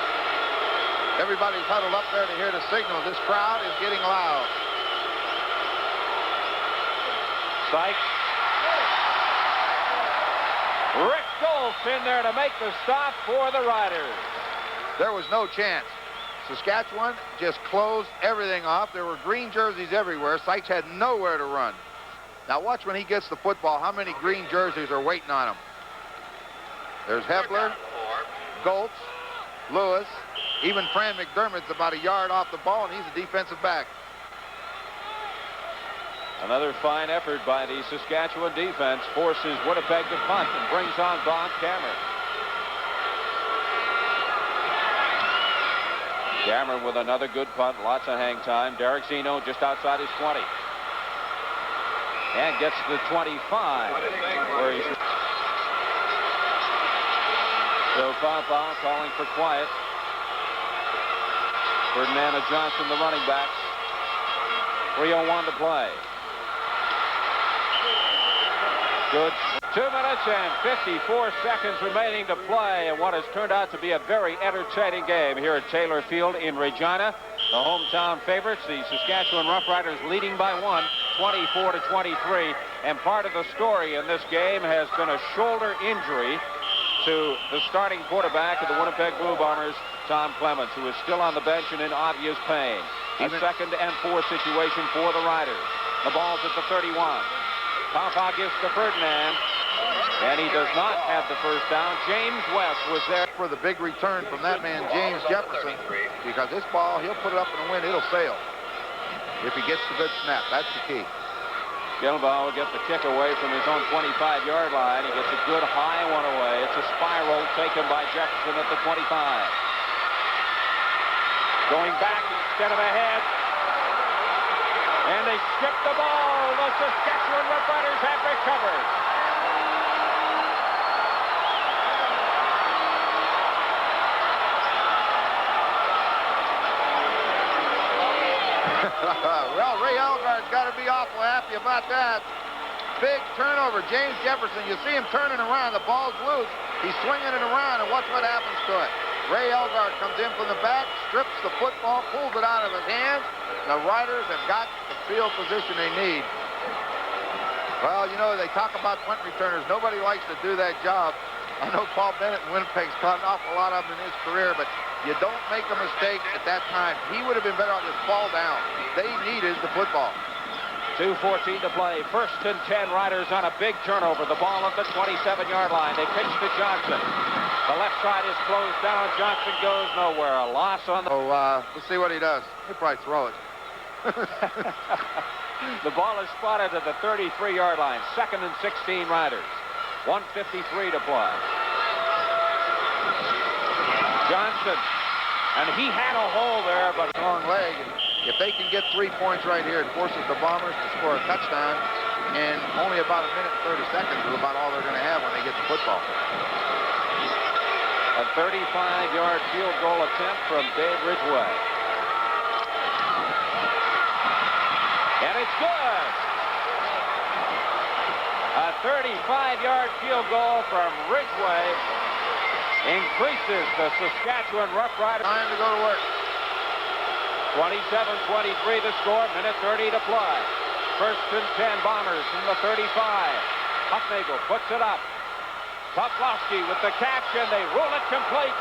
Everybody's huddled up there to hear the signal. This crowd is getting loud. Sykes. Rick Goltz in there to make the stop for the Riders. There was no chance. Saskatchewan just closed everything off. There were green jerseys everywhere. Sykes had nowhere to run. Now watch when he gets the football, how many green jerseys are waiting on him. There's Hebler, Goltz, Lewis, even Fran McDermott's about a yard off the ball, and he's a defensive back. Another fine effort by the Saskatchewan defense forces Winnipeg to punt and brings on Bob Cameron. Cameron with another good punt, lots of hang time. Derek Zeno just outside his 20. And gets to the 25. Where he's... So Papa calling for quiet. Ferdinand and Johnson, the running backs. 3:01 to play. Good. 2 minutes and 54 seconds remaining to play in what has turned out to be a very entertaining game here at Taylor Field in Regina. The hometown favorites, the Saskatchewan Roughriders, leading by 1, 24-23. And part of the story in this game has been a shoulder injury to the starting quarterback of the Winnipeg Blue Bombers, Tom Clements, who is still on the bench and in obvious pain. A 2nd and 4 situation for the Riders. The ball's at the 31. Papa gives to Ferdinand, and he does not have the first down. James West was there for the big return from that man, James Jefferson, because this ball, he'll put it up in the wind, it'll sail. If he gets the good snap, that's the key. Gilbaugh will get the kick away from his own 25-yard line. He gets a good high one away. It's a spiral taken by Jefferson at the 25. Going back instead of ahead. And they strip the ball. The Saskatchewan Roughriders have recovered. Well, Ray Elgaard's got to be awful happy about that. Big turnover. James Jefferson, you see him turning around. The ball's loose. He's swinging it around, and watch what happens to it. Ray Elgaard comes in from the back, strips the football, pulls it out of his hands. The Riders have got the field position they need. Well, you know, they talk about punt returners. Nobody likes to do that job. I know Paul Bennett in Winnipeg's caught an awful lot of them in his career, but you don't make a mistake at that time. He would have been better off just fall down. They needed the football. 2:14 to play. 1st and 10, Riders on a big turnover. The ball at the 27-yard line. They pitch to Johnson. The left side is closed down. Johnson goes nowhere. A loss on the... Oh, let's see what he does. He'll probably throw it. The ball is spotted at the 33-yard line. 2nd and 16 Riders. 1:53 to play. Johnson. And he had a hole there, but... Long leg. And if they can get 3 points right here, it forces the Bombers to score a touchdown. And only about 1 minute and 30 seconds is about all they're going to have when they get the football. A 35-yard field goal attempt from Dave Ridgway. And it's good. A 35-yard field goal from Ridgway increases the Saskatchewan Roughriders. Time to go to work. 27-23 the score, minute 30 to play. 1st and 10 Bombers from the 35. Hucknagel puts it up. Poplowski with the catch, and they roll it complete.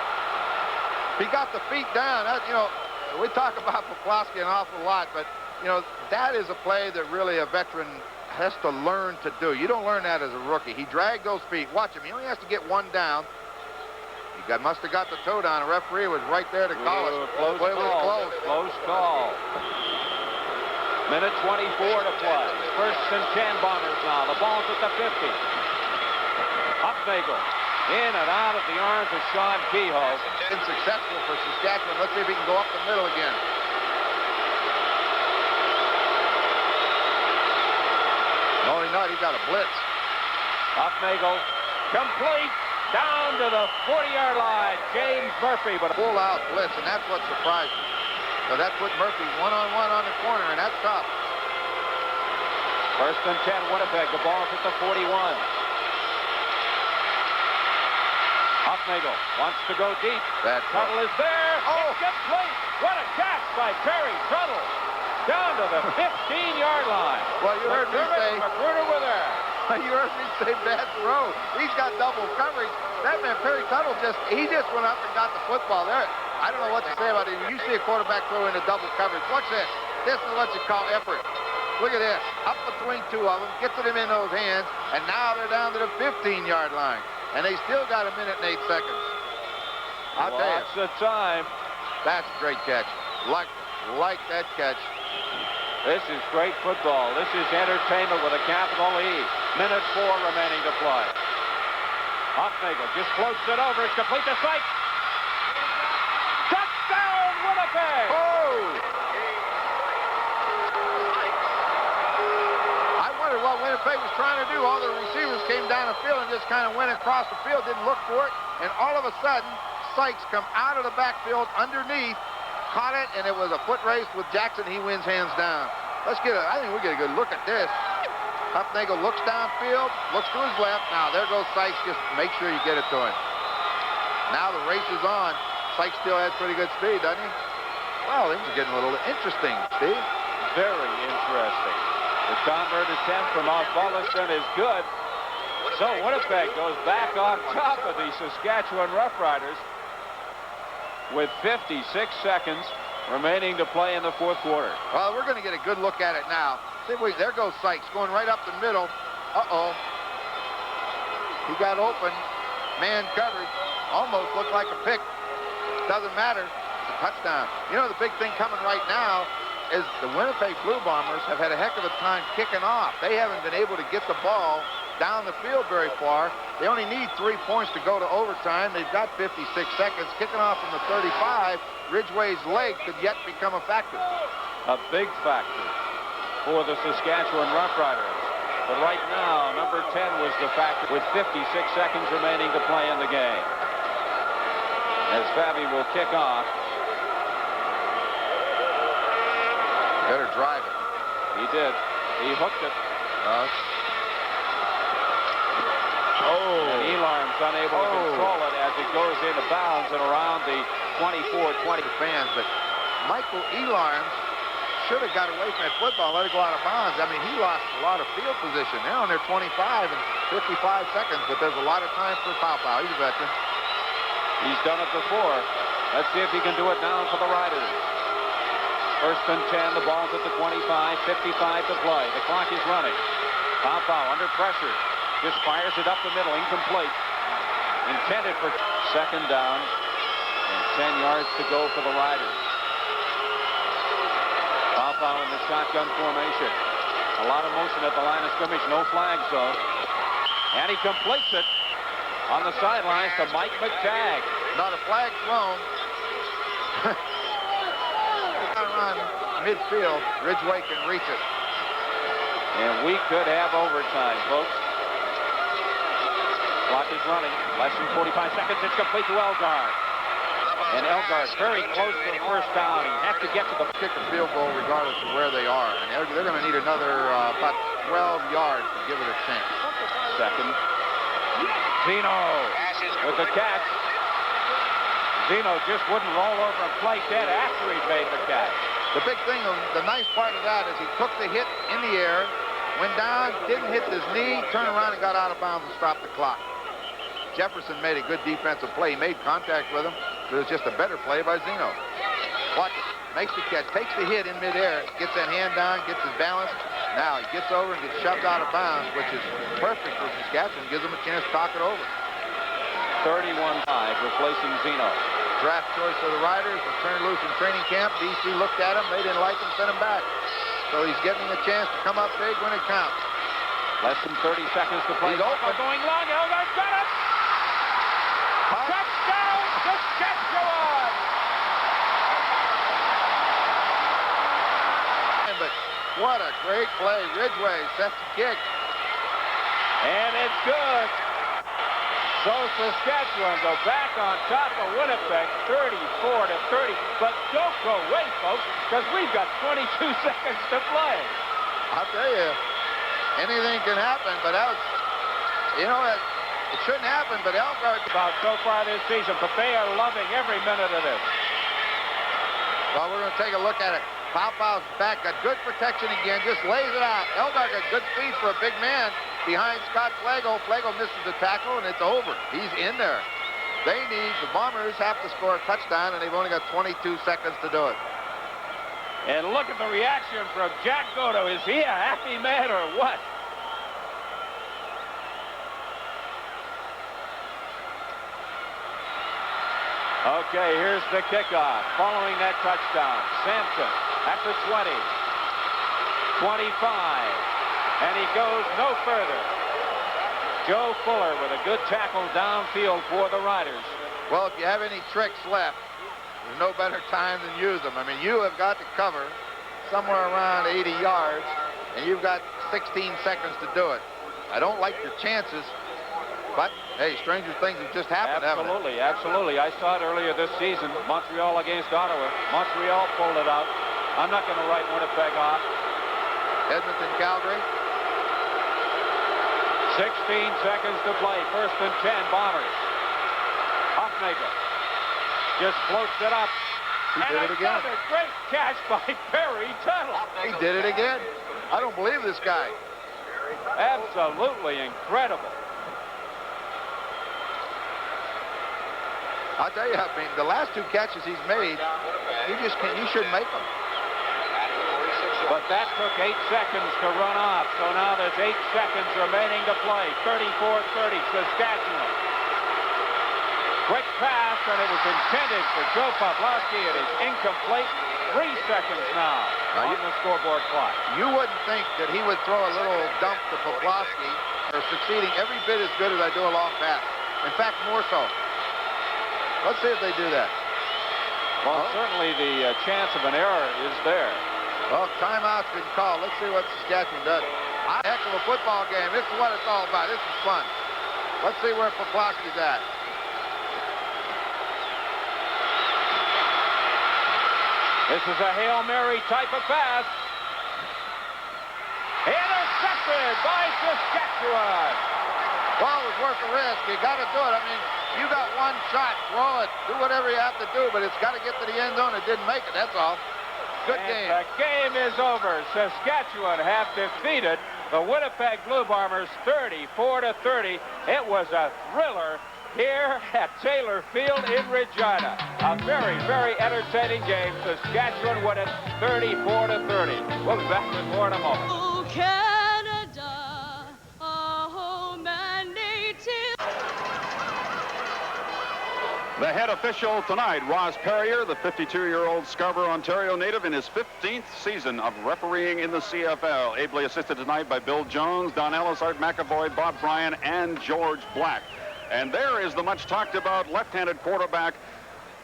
He got the feet down. You know, we talk about Poplowski an awful lot, but, you know, that is a play that really a veteran has to learn to do. You don't learn that as a rookie. He dragged those feet. Watch him. He only has to get one down. He must have got the toe down. The referee was right there to call it. Close call. Close call. Minute 24 to play. 1st and 10 Bombers now. The ball's at the 50. Hucknagel in and out of the arms of Sean Kehoe. Been successful for Saskatchewan. Let's see if he can go up the middle again. No, he's not. He got a blitz. Hucknagel complete down to the 40-yard line. James Murphy, but full out blitz, and that's what surprised me. So that put Murphy one-on-one on the corner, and that's tough. 1st and 10 Winnipeg. The ball's at the 41. Hucknagel wants to go deep. Tuttle is there. Oh! It's complete. What a catch by Perry Tuttle. Down to the 15-yard line. Well, you heard me say... Magruder were there. You heard me say bad throw. He's got double coverage. That man, Perry Tuttle, he just went up and got the football there. I don't know what to say about it. When you see a quarterback throw into double coverage, watch this. This is what you call effort. Look at this. Up between two of them, gets it in those hands, and now they're down to the 15-yard line. And they still got 1 minute and 8 seconds. I'll tell you. Lots of time. That's a great catch. Like that catch. This is great football. This is entertainment with a capital E. Minute 4 remaining to play. Hucknagel just floats it over. It's complete to Sykes. Touchdown, Winnipeg! Oh! I wondered what Winnipeg was trying to do. All the receivers came down the field and just kind of went across the field, didn't look for it. And all of a sudden, Sykes come out of the backfield underneath, caught it, and it was a foot race with Jackson. He wins hands down. I think we get a good look at this. Hucknagel looks downfield, looks to his left. Now, there goes Sykes. Just make sure you get it to him. Now the race is on. Sykes still has pretty good speed, doesn't he? Well, this is getting a little interesting, Steve. Very interesting. The convert attempt from off Bolliston is good. So Winnipeg goes back on top of the Saskatchewan Roughriders with 56 seconds remaining to play in the 4th quarter. Well, we're going to get a good look at it now. There goes Sykes going right up the middle. Uh-oh. He got open. Man coverage. Almost looked like a pick. Doesn't matter. It's a touchdown. You know, the big thing coming right now is the Winnipeg Blue Bombers have had a heck of a time kicking off. They haven't been able to get the ball down the field very far. They only need 3 points to go to overtime. They've got 56 seconds. Kicking off from the 35, Ridgway's leg could yet become a factor. A big factor for the Saskatchewan Roughriders. But right now, number 10 was the factor with 56 seconds remaining to play in the game. As Fabi will kick off. Better drive it. He did. He hooked it. And Elarm's unable to control it as it goes into bounds and around the 24-20 fans. But Michael Elarms should have got away from that football and let it go out of bounds. I mean, he lost a lot of field position. They're on their 25 and 55 seconds, but there's a lot of time for Pow. He's a veteran. He's done it before. Let's see if he can do it now for the Riders. 1st and 10, the ball's at the 25, 55 to play. The clock is running. Pow under pressure. Just fires it up the middle, incomplete. Intended for second down and 10 yards to go for the Riders. Foul in the shotgun formation. A lot of motion at the line of scrimmage. No flags, though. And he completes it on the sidelines to Mike McTagg. Not a flag thrown. Around midfield, Ridgeway can reach it. And we could have overtime, folks. Clock is running. Less than 45 seconds. It's complete to Elgard. And Elgard very close to the first down. He has to get to the kick a field goal regardless of where they are. And they're going to need another about 12 yards to give it a chance. Second. Zeno with the catch. Zeno just wouldn't roll over and play dead after he made the catch. The big thing, the nice part of that is he took the hit in the air, went down, didn't hit his knee, turned around and got out of bounds and stopped the clock. Jefferson made a good defensive play. He made contact with him, but it was just a better play by Zeno. Watch it. Makes the catch, takes the hit in midair, gets that hand down, gets his balance. Now he gets over and gets shoved out of bounds, which is perfect for Saskatchewan. Gives him a chance to talk it over. 31-5, replacing Zeno. Draft choice of the Riders was turned loose in training camp. DC looked at him. They didn't like him, sent him back. So he's getting a chance to come up big when it counts. Less than 30 seconds to play. He's open. Going long. Elgard got it. Touchdown, Saskatchewan. But what a great play. Ridgeway sets the kick. And it's good. So Saskatchewan go back on top of Winnipeg, 34-30. But don't go away, folks, because we've got 22 seconds to play. I'll tell you, anything can happen, but that was, you know, it shouldn't happen, but Elgard about so far this season, but they are loving every minute of this. Well, we're going to take a look at it. Pow's back, got good protection again, just lays it out. Elgard got good speed for a big man behind Scott Flagel. Flagel misses the tackle, and it's over. He's in there. The Bombers have to score a touchdown, and they've only got 22 seconds to do it. And look at the reaction from Jack Godo. Is he a happy man or what? Okay, here's the kickoff. Following that touchdown, Sampson at the 20, 25, and he goes no further. Joe Fuller with a good tackle downfield for the Riders. Well, if you have any tricks left, there's no better time than use them. I mean, you have got to cover somewhere around 80 yards, and you've got 16 seconds to do it. I don't like your chances, but, hey, stranger things have just happened, haven't they? Absolutely. I saw it earlier this season, Montreal against Ottawa. Montreal pulled it out. I'm not going to write Winnipeg off. Edmonton, Calgary. 16 seconds to play. First and 10, Bombers. Hoffmaker just floats it up. He did it again. Another great catch by Barry Tuttle. He did it again. I don't believe this guy. Absolutely incredible. I'll tell you, I mean, the last two catches he's made, you shouldn't make them. But that took 8 seconds to run off. So now there's 8 seconds remaining to play. 34-30, Saskatchewan. Quick pass, and it was intended for Joe Poplawski. It is incomplete. 3 seconds now on the scoreboard clock. You wouldn't think that he would throw a little dump to Poplawski, or succeeding every bit as good as I do a long pass. In fact, more so. Let's see if they do that. Well, certainly the chance of an error is there. Well, timeout's been called. Let's see what Saskatchewan does. A heck of a football game. This is what it's all about. This is fun. Let's see where Poplawski's at. This is a Hail Mary type of pass. Intercepted by Saskatchewan. Well, it was worth the risk. You got to do it. I mean, you got one shot. Throw it. Do whatever you have to do, but it's got to get to the end zone. It didn't make it. That's all. Good game. The game is over. Saskatchewan have defeated the Winnipeg Blue Bombers 34-30. It was a thriller here at Taylor Field in Regina. A very, very entertaining game. Saskatchewan won it 34-30. We'll be back with more in a moment. Oh, Canada, a home and native. The head official tonight, Ross Perrier, the 52-year-old Scarborough, Ontario native, in his 15th season of refereeing in the CFL. Ably assisted tonight by Bill Jones, Don Ellis, Art McAvoy, Bob Bryan, and George Black. And there is the much talked about left-handed quarterback,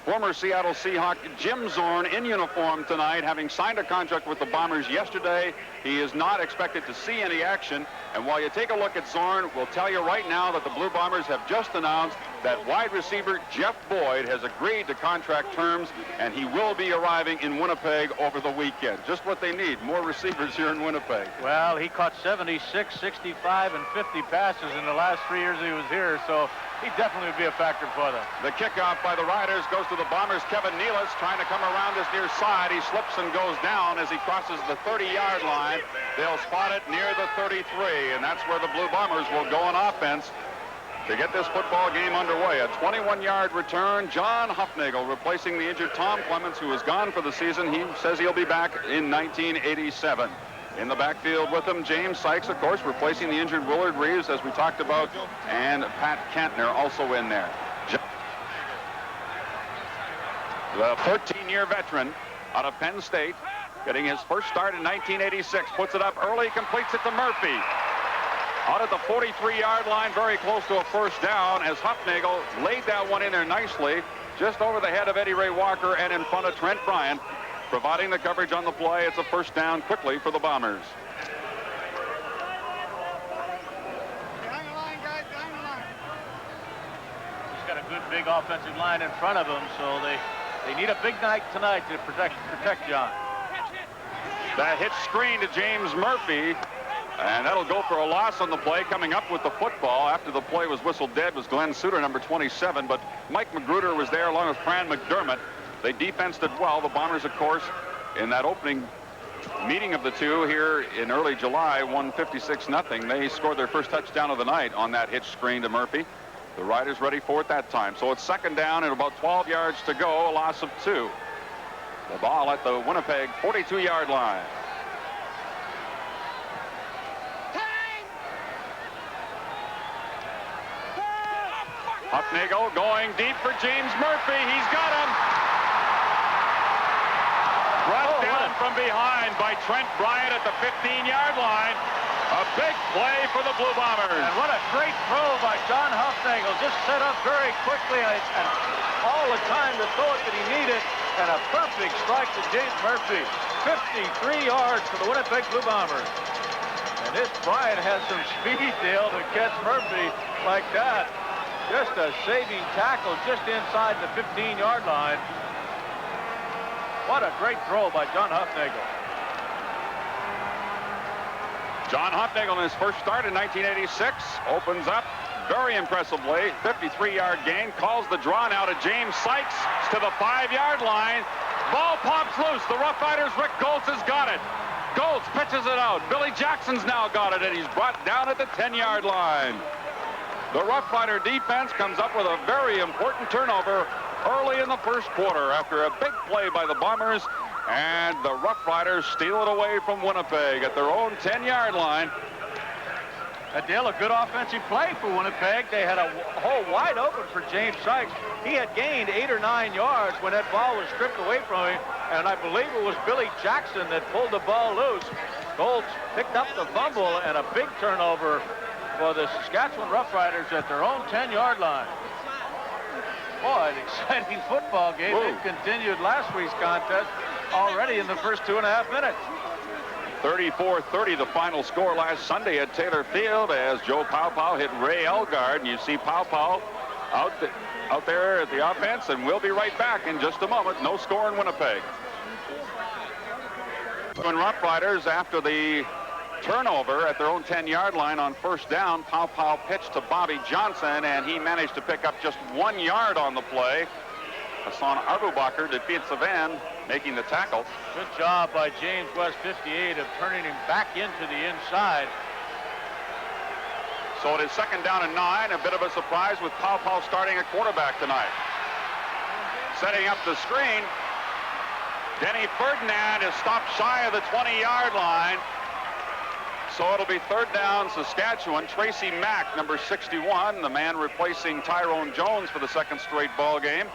former Seattle Seahawk Jim Zorn, in uniform tonight, having signed a contract with the Bombers yesterday. He is not expected to see any action. And while you take a look at Zorn, we'll tell you right now that the Blue Bombers have just announced that wide receiver Jeff Boyd has agreed to contract terms, and he will be arriving in Winnipeg over the weekend. Just what they need, more receivers here in Winnipeg. Well, he caught 76, 65, and 50 passes in the last 3 years he was here, so he definitely would be a factor for them. The kickoff by the Riders goes to the Bombers. Kevin Nealis trying to come around his near side. He slips and goes down as he crosses the 30-yard line. They'll spot it near the 33, and that's where the Blue Bombers will go on offense to get this football game underway. A 21-yard return. John Hufnagel replacing the injured Tom Clements, who is gone for the season. He says he'll be back in 1987. In the backfield with him, James Sykes, of course, replacing the injured Willard Reeves, as we talked about, and Pat Kantner also in there. The 13-year veteran out of Penn State, getting his first start in 1986, puts it up early, completes it to Murphy. Out at the 43-yard line, very close to a first down, as Hufnagel laid that one in there nicely, just over the head of Eddie Ray Walker and in front of Trent Bryant, providing the coverage on the play. It's a first down quickly for the Bombers. Behind the line, guys, behind the line. He's got a good big offensive line in front of him, so they need a big night tonight to protect John. That hitch screen to James Murphy, and that'll go for a loss on the play. Coming up with the football after the play was whistled dead was Glenn Suter, number 27, but Mike Magruder was there along with Fran McDermott. They defensed it well. The Bombers, of course, in that opening meeting of the two here in early July, won 56-0. They scored their first touchdown of the night on that hitch screen to Murphy. The Riders ready for it that time. So it's second down and about 12 yards to go, a loss of 2. The ball at the Winnipeg 42-yard line. Hufnagel going deep for James Murphy. He's got him. Brought down from behind by Trent Bryant at the 15-yard line. A big play for the Blue Bombers. And what a great throw by John Hufnagel. Just set up very quickly and all the time to throw it that he needed. And a perfect strike to James Murphy. 53 yards for the Winnipeg Blue Bombers. And this Bryant has some speed, Dale, to catch Murphy like that. Just a saving tackle just inside the 15-yard line. What a great throw by John Hufnagel. John Hufnagel in his first start in 1986 opens up very impressively. 53-yard gain, calls the draw now to James Sykes to the 5-yard line. Ball pops loose. The Roughriders' Rick Goltz has got it. Goltz pitches it out. Billy Jackson's now got it, and he's brought down at the 10-yard line. The Rough Rider defense comes up with a very important turnover early in the first quarter after a big play by the Bombers, and the Rough Riders steal it away from Winnipeg at their own 10-yard line. Dale, a good offensive play for Winnipeg. They had a hole wide open for James Sykes. He had gained 8 or 9 yards when that ball was stripped away from him, and I believe it was Billy Jackson that pulled the ball loose. Goltz picked up the fumble and a big turnover for the Saskatchewan Roughriders at their own 10-yard line. Boy, an exciting football game. It continued last week's contest already in the first 2.5 minutes. 34-30, the final score last Sunday at Taylor Field as Joe Paopao hit Ray Elgard. And you see Paopao out there at the offense, and we'll be right back in just a moment. No score in Winnipeg. When Rough Riders, after the turnover at their own 10-yard line on first down, Paopao pitched to Bobby Johnson, and he managed to pick up just 1 yard on the play. Hassan Arbubacher, defensive end, making the tackle. Good job by James West, 58, of turning him back into the inside. So it is second down and 9. A bit of a surprise with Paopao starting at quarterback tonight. Setting up the screen. Denny Ferdinand is stopped shy of the 20-yard line. So it'll be third down, Saskatchewan. Tracy Mack, number 61, the man replacing Tyrone Jones for the second straight ball game,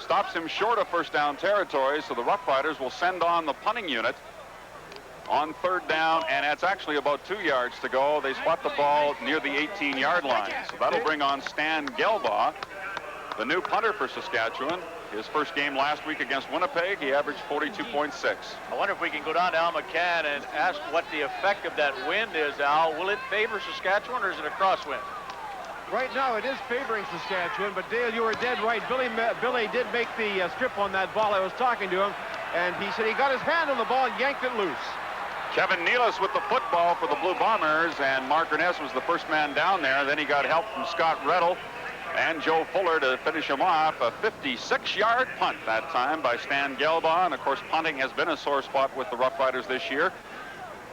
stops him short of first down territory, so the Roughriders will send on the punting unit on third down, and it's actually about 2 yards to go. They spot the ball near the 18-yard line. So that'll bring on Stan Gelbaugh, the new punter for Saskatchewan. His first game last week against Winnipeg, he averaged 42.6. I wonder if we can go down to Al McCann and ask what the effect of that wind is, Al. Will it favor Saskatchewan, or is it a crosswind? Right now it is favoring Saskatchewan, but Dale, you were dead right. Billy did make the strip on that ball. I was talking to him, and he said he got his hand on the ball and yanked it loose. Kevin Nealis with the football for the Blue Bombers, and Mark Ernest was the first man down there. Then he got help from Scott Reddle and Joe Fuller to finish him off. A 56-yard punt that time by Stan Gelbaugh, and of course punting has been a sore spot with the Roughriders this year.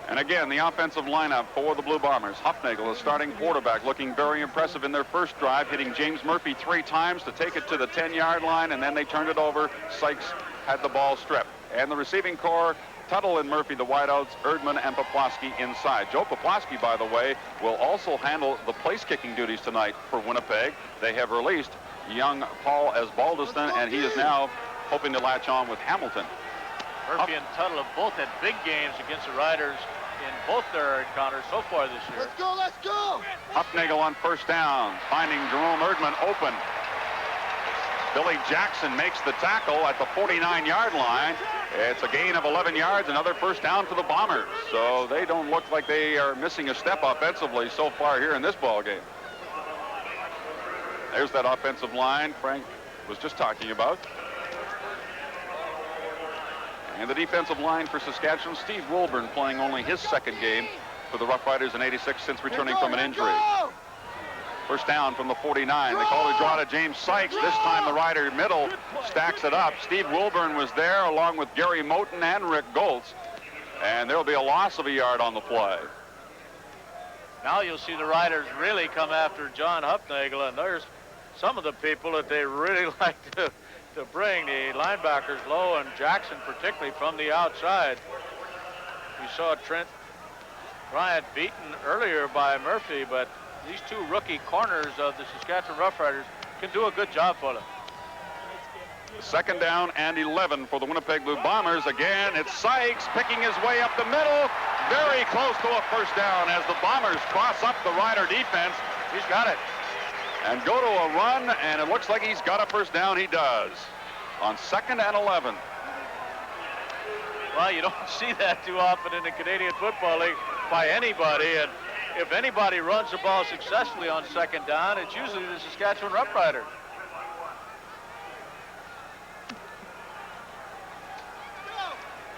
And again, the offensive lineup for the Blue Bombers. Huffnagel, the starting quarterback, looking very impressive in their first drive, hitting James Murphy 3 times to take it to the 10-yard line, and then they turned it over. Sykes had the ball stripped. And the receiving corps, Tuttle and Murphy, the wideouts, Erdman and Poplawski inside. Joe Poplawski, by the way, will also handle the place-kicking duties tonight for Winnipeg. They have released young Paul Esbaldiston, and he is now hoping to latch on with Hamilton. Murphy and Tuttle have both had big games against the Riders in both their encounters so far this year. Let's go, let's go! Huffnagel on first down, finding Jerome Erdman open. Billy Jackson makes the tackle at the 49-yard line. It's a gain of 11 yards, another first down for the Bombers. So they don't look like they are missing a step offensively so far here in this ball game. There's that offensive line Frank was just talking about. And the defensive line for Saskatchewan, Steve Wilburn playing only his second game for the Roughriders in '86 since returning from an injury. First down from the 49. They call the draw to James Sykes. This time the Rider middle stacks it up. Steve Wilburn was there along with Gary Moten and Rick Goltz. And there'll be a loss of a yard on the play. Now you'll see the Riders really come after John Huffnagel, and there's some of the people that they really like to bring, the linebackers low, and Jackson particularly from the outside. We saw Trent Bryant beaten earlier by Murphy, but these two rookie corners of the Saskatchewan Roughriders can do a good job for them. Second down and 11 for the Winnipeg Blue Bombers. Again, it's Sykes picking his way up the middle. Very close to a first down as the Bombers cross up the Rider defense. He's got it. And go to a run, and it looks like he's got a first down. He does. On second and 11. Well, you don't see that too often in the Canadian Football League by anybody, and if anybody runs the ball successfully on second down, it's usually the Saskatchewan Roughriders.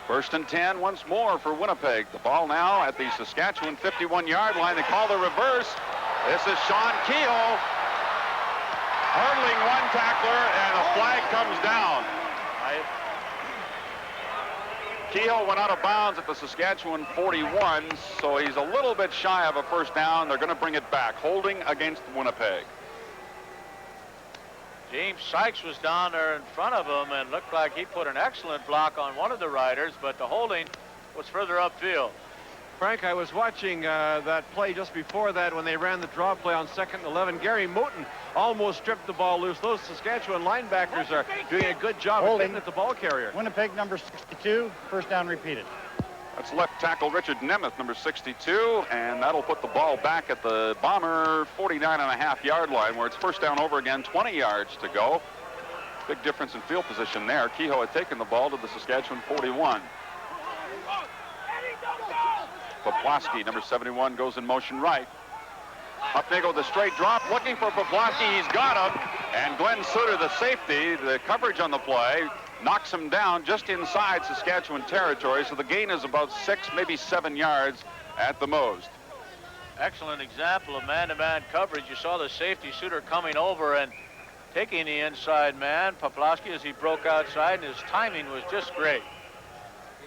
First and 10 once more for Winnipeg. The ball now at the Saskatchewan 51-yard line. They call the reverse. This is Sean Kehoe hurdling one tackler, and a flag comes down. Kehoe went out of bounds at the Saskatchewan 41, so he's a little bit shy of a first down. They're going to bring it back. Holding against Winnipeg. James Sykes was down there in front of him and looked like he put an excellent block on one of the Riders, but the holding was further upfield. Frank, I was watching that play just before that when they ran the draw play on second and 11. Gary Moten almost stripped the ball loose. Those Saskatchewan linebackers are doing a good job of hitting at the ball carrier. Winnipeg number 62, first down repeated. That's left tackle Richard Nemeth, number 62, and that'll put the ball back at the Bomber 49.5-yard line, where it's first down over again, 20 yards to go. Big difference in field position there. Kehoe had taken the ball to the Saskatchewan 41. Poplawski, number 71, goes in motion right. Huffnagel with a straight drop, looking for Poplawski. He's got him. And Glenn Suter, the safety, the coverage on the play, knocks him down just inside Saskatchewan territory. So the gain is about 6, maybe 7 yards at the most. Excellent example of man-to-man coverage. You saw the safety Suter coming over and taking the inside man, Poplawski, as he broke outside, and his timing was just great.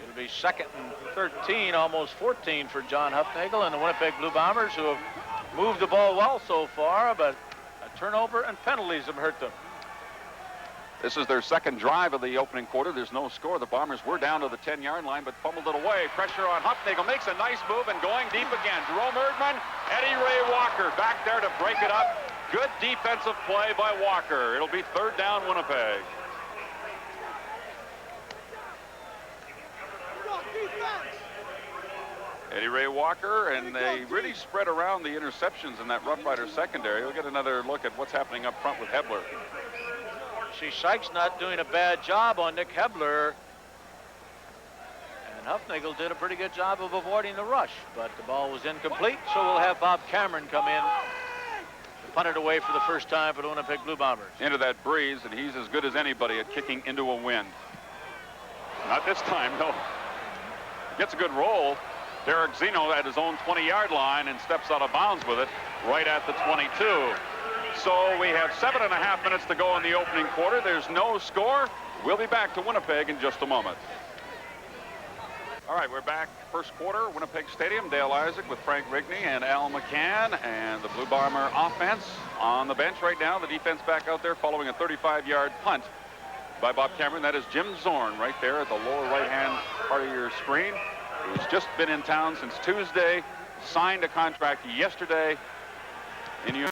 It'll be second and 13, almost 14 for John Huffnagel and the Winnipeg Blue Bombers, who have moved the ball well so far, but a turnover and penalties have hurt them. This is their second drive of the opening quarter. There's no score. The Bombers were down to the 10-yard line, but fumbled it away. Pressure on Hufnagel. Makes a nice move and going deep again. Jerome Erdman, Eddie Ray Walker back there to break it up. Good defensive play by Walker. It'll be third down, Winnipeg. Eddie Ray Walker, and they really spread around the interceptions in that Roughriders secondary. We'll get another look at what's happening up front with Hebler. See, Sykes not doing a bad job on Nick Hebler. And Hufnagel did a pretty good job of avoiding the rush, but the ball was incomplete, so we'll have Bob Cameron come in and punt it away for the first time for the Winnipeg Blue Bombers. Into that breeze, and he's as good as anybody at kicking into a wind. Not this time, no. Gets a good roll. Derek Zeno at his own 20-yard line and steps out of bounds with it right at the 22. So we have 7.5 minutes to go in the opening quarter. There's no score. We'll be back to Winnipeg in just a moment. All right, we're back. First quarter, Winnipeg Stadium. Dale Isaac with Frank Rigney and Al McCann, and the Blue Bomber offense on the bench right now. The defense back out there following a 35-yard punt by Bob Cameron. That is Jim Zorn right there at the lower right-hand part of your screen. He's just been in town since Tuesday, signed a contract yesterday in New York.